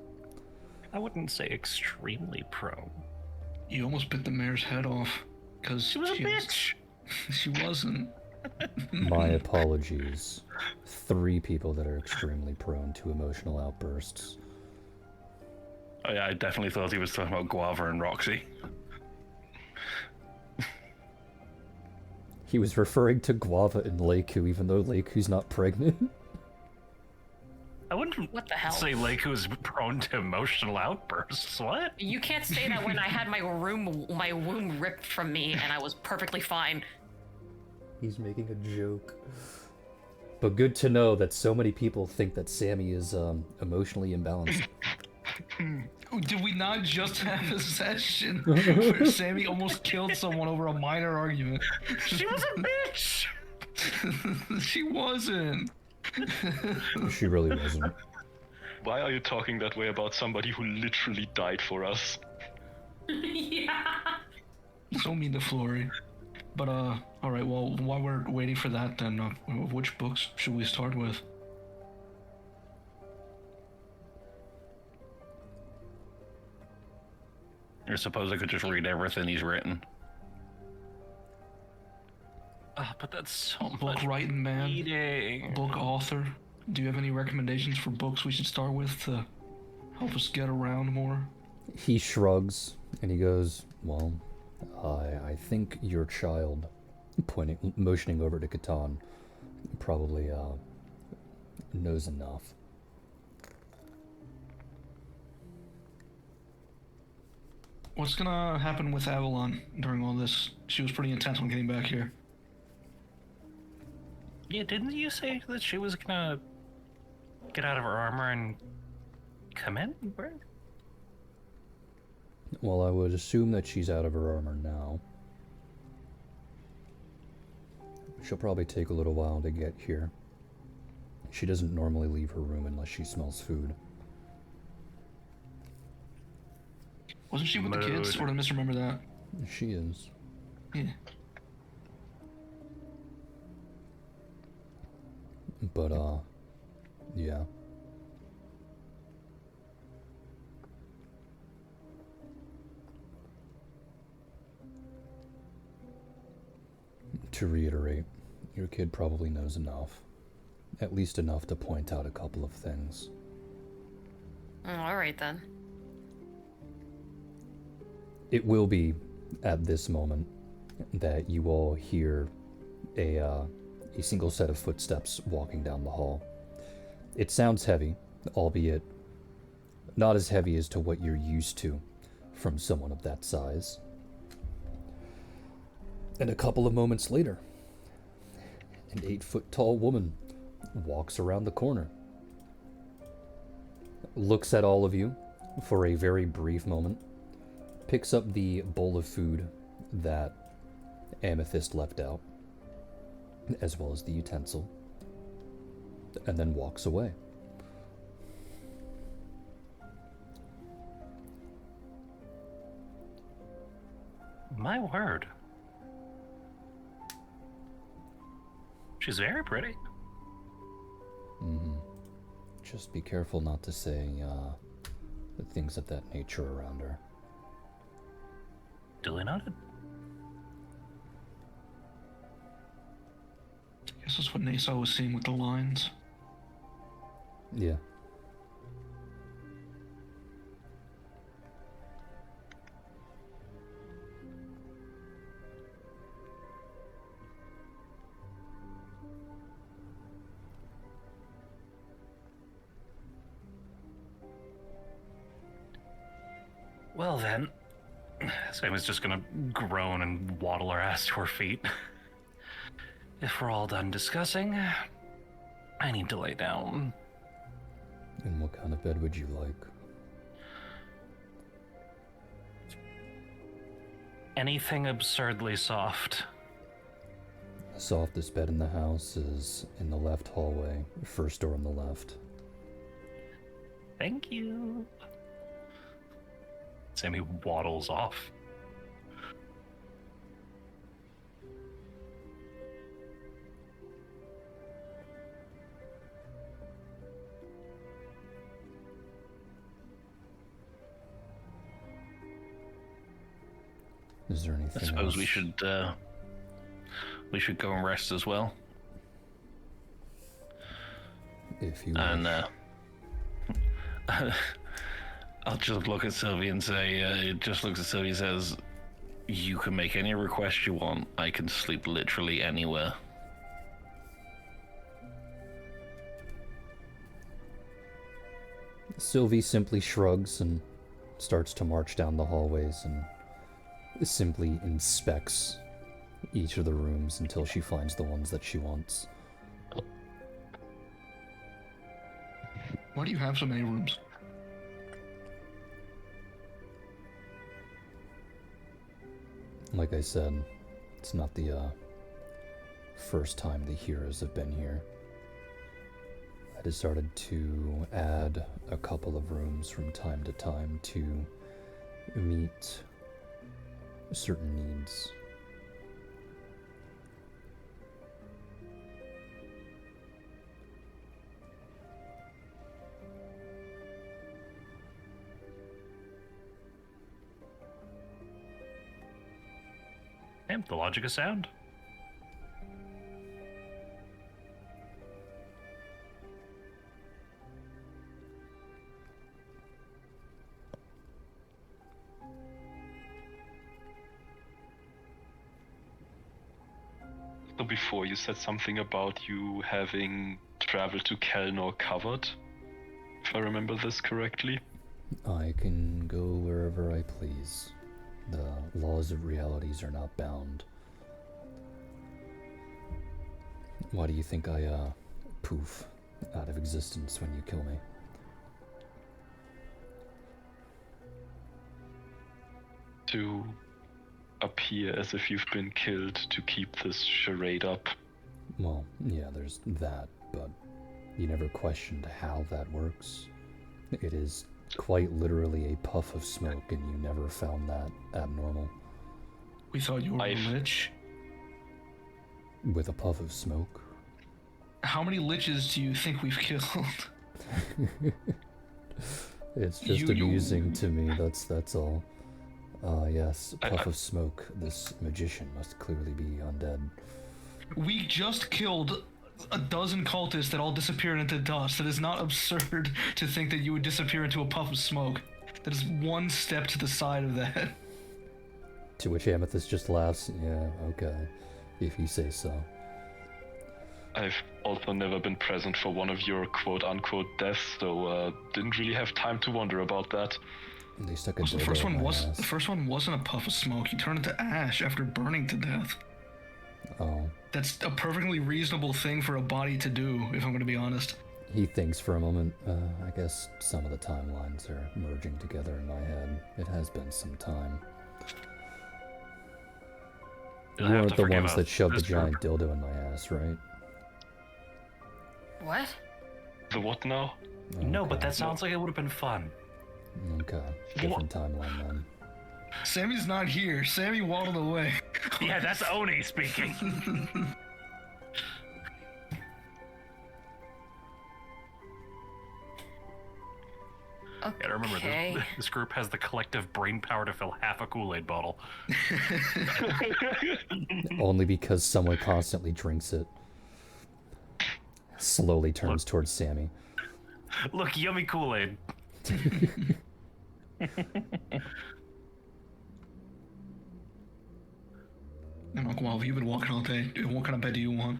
I wouldn't say extremely prone. You almost bit the mayor's head off, because She was a bitch! She wasn't. My apologies. 3 people that are extremely prone to emotional outbursts. Oh, yeah, I definitely thought he was talking about Guava and Roxy. He was referring to Guava and Leiku, even though Leiku's not pregnant. I wouldn't What the hell? say Leiku was prone to emotional outbursts. What? You can't say that when I had my womb ripped from me and I was perfectly fine. He's making a joke. But good to know that so many people think that Sammy is emotionally imbalanced. Did we not just have a session where Sammy almost killed someone over a minor argument? She was a bitch! She wasn't. She really wasn't. Why are you talking that way about somebody who literally died for us? Yeah. So mean to Flory. But, alright, well, while we're waiting for that, then, which books should we start with? I suppose I could just read everything he's written. But that's so Book much writing man, reading. book author. Do you have any recommendations for books we should start with to help us get around more? He shrugs and he goes, well, I think your child, motioning over to Catan, probably knows enough. What's gonna happen with Avalon during all this? She was pretty intent on getting back here. Yeah, didn't you say that she was gonna get out of her armor and come in? Where? Well, I would assume that she's out of her armor now. She'll probably take a little while to get here. She doesn't normally leave her room unless she smells food. Wasn't she with the kids? Or did I misremember that? She is. Yeah. But, yeah. To reiterate, your kid probably knows enough. At least enough to point out a couple of things. Alright then. It will be at this moment that you all hear a single set of footsteps walking down the hall. It sounds heavy, albeit not as heavy as to what you're used to from someone of that size. And a couple of moments later, an 8-foot-tall woman walks around the corner, looks at all of you for a very brief moment, picks up the bowl of food that Amethyst left out, as well as the utensil, and then walks away. My word. She's very pretty. Mm-hmm. Just be careful not to say things of that nature around her. Duly noted. I guess that's what Nasa was seeing with the lines. Yeah. Well then, Sam just gonna groan and waddle her ass to her feet. If we're all done discussing, I need to lay down. And what kind of bed would you like? Anything absurdly soft. The softest bed in the house is in the left hallway, first door on the left. Thank you. Sammy waddles off. Is there anything I suppose else? we should go and rest as well. If you And wish. I'll just look at Sylvie and say, it just looks at Sylvie and says, you can make any request you want. I can sleep literally anywhere. Sylvie simply shrugs and starts to march down the hallways and simply inspects each of the rooms until she finds the ones that she wants. Why do you have so many rooms? Like I said, it's not the first time the heroes have been here. I just started to add a couple of rooms from time to time to meet certain needs. And the logic is sound. So before you said something about you having traveled to Kelnor covered, if I remember this correctly. I can go wherever I please. The laws of realities are not bound. Why do you think I poof out of existence when you kill me? To appear as if you've been killed to keep this charade up. Well, yeah, there's that, but you never questioned how that works. It is quite literally a puff of smoke, and you never found that abnormal. We thought you were a lich. With a puff of smoke? How many liches do you think we've killed? It's just amusing to me, that's all. Yes, puff of smoke. This magician must clearly be undead. We just killed a dozen cultists that all disappeared into dust. That is not absurd to think that you would disappear into a puff of smoke. That is one step to the side of that. To which Amethyst just laughs. Yeah, okay, if you say so. I've also never been present for one of your quote-unquote deaths, so didn't really have time to wonder about that. They stuck a The first one wasn't a puff of smoke. You turned into ash after burning to death. Oh. That's a perfectly reasonable thing for a body to do, if I'm going to be honest. He thinks for a moment. I guess some of the timelines are merging together in my head. It has been some time. You weren't the ones that shoved the giant dildo in my ass, right? What? The what now? Okay. No, but that sounds like it would have been fun. Okay, different timeline then. Sammy's not here. Sammy waddled away. Yeah, that's Oni speaking. Okay. Yeah, remember, this group has the collective brain power to fill half a Kool-Aid bottle. Only because someone constantly drinks it. Slowly turns towards Sammy. Look, yummy Kool-Aid. I'm like, well, you've been walking all day. What kind of bed do you want?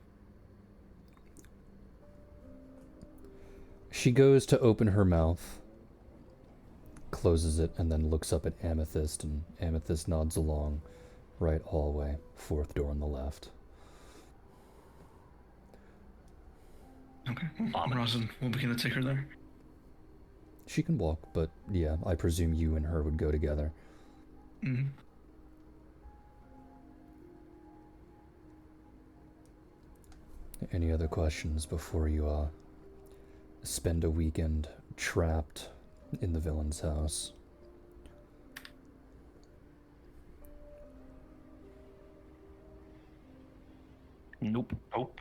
She goes to open her mouth, closes it, and then looks up at Amethyst, and Amethyst nods along. Right hallway, fourth door on the left. Okay, Rosin, we'll begin to take her there. She can walk, but yeah, I presume you and her would go together. Mm-hmm. Any other questions before you spend a weekend trapped in the villain's house? Nope. Nope.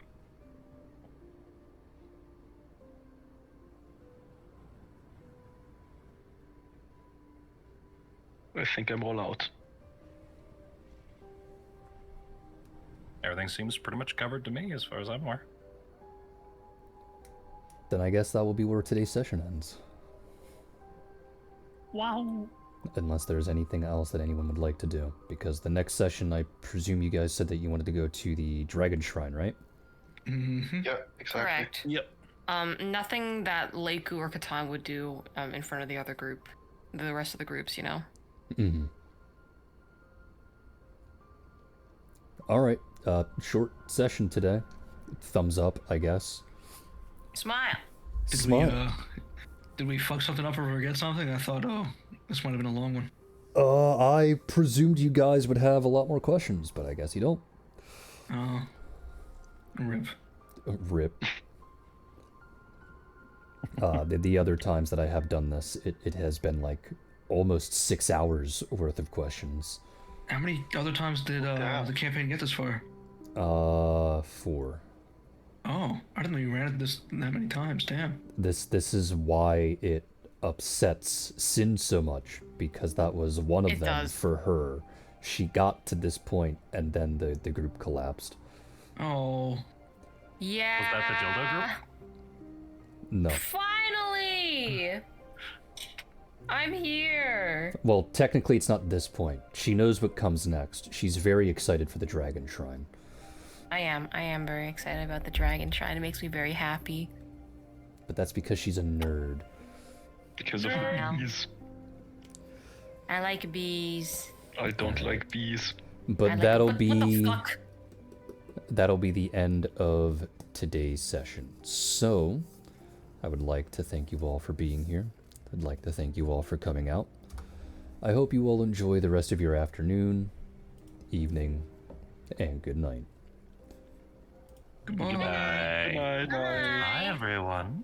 I think I'm all out. Everything seems pretty much covered to me as far as I'm aware. Then I guess that will be where today's session ends. Wow. Unless there's anything else that anyone would like to do. Because the next session, I presume you guys said that you wanted to go to the Dragon Shrine, right? Mm-hmm. Yeah, exactly. Correct. Yep. Nothing that Leiku or Catan would do in front of the other group, the rest of the groups, you know. Mm-hmm. All right. Short session today. Thumbs up, I guess. Smile. Did we fuck something up or forget something? I thought, oh, this might have been a long one. I presumed you guys would have a lot more questions, but I guess you don't. Oh. Rip. Rip. The other times that I have done this, it has been like almost 6 hours worth of questions. How many other times did the campaign get this far? 4. Oh, I didn't know you ran it that many times. Damn. This is why it upsets Sin so much, because that was one of them for her. She got to this point, and then the group collapsed. Oh. Yeah. Was that the dildo group? No. Finally! I'm here. Well, technically it's not this point. She knows what comes next. She's very excited for the Dragon Shrine. I am very excited about the Dragon Shrine. It makes me very happy. But that's because she's a nerd. Because of Yeah. the bees. I like bees. I don't like bees. But what the fuck? that'll be the end of today's session. So, I would like to thank you all for being here. I'd like to thank you all for coming out. I hope you all enjoy the rest of your afternoon, evening, and good night. Goodbye. Goodbye. Good night. Hi, everyone.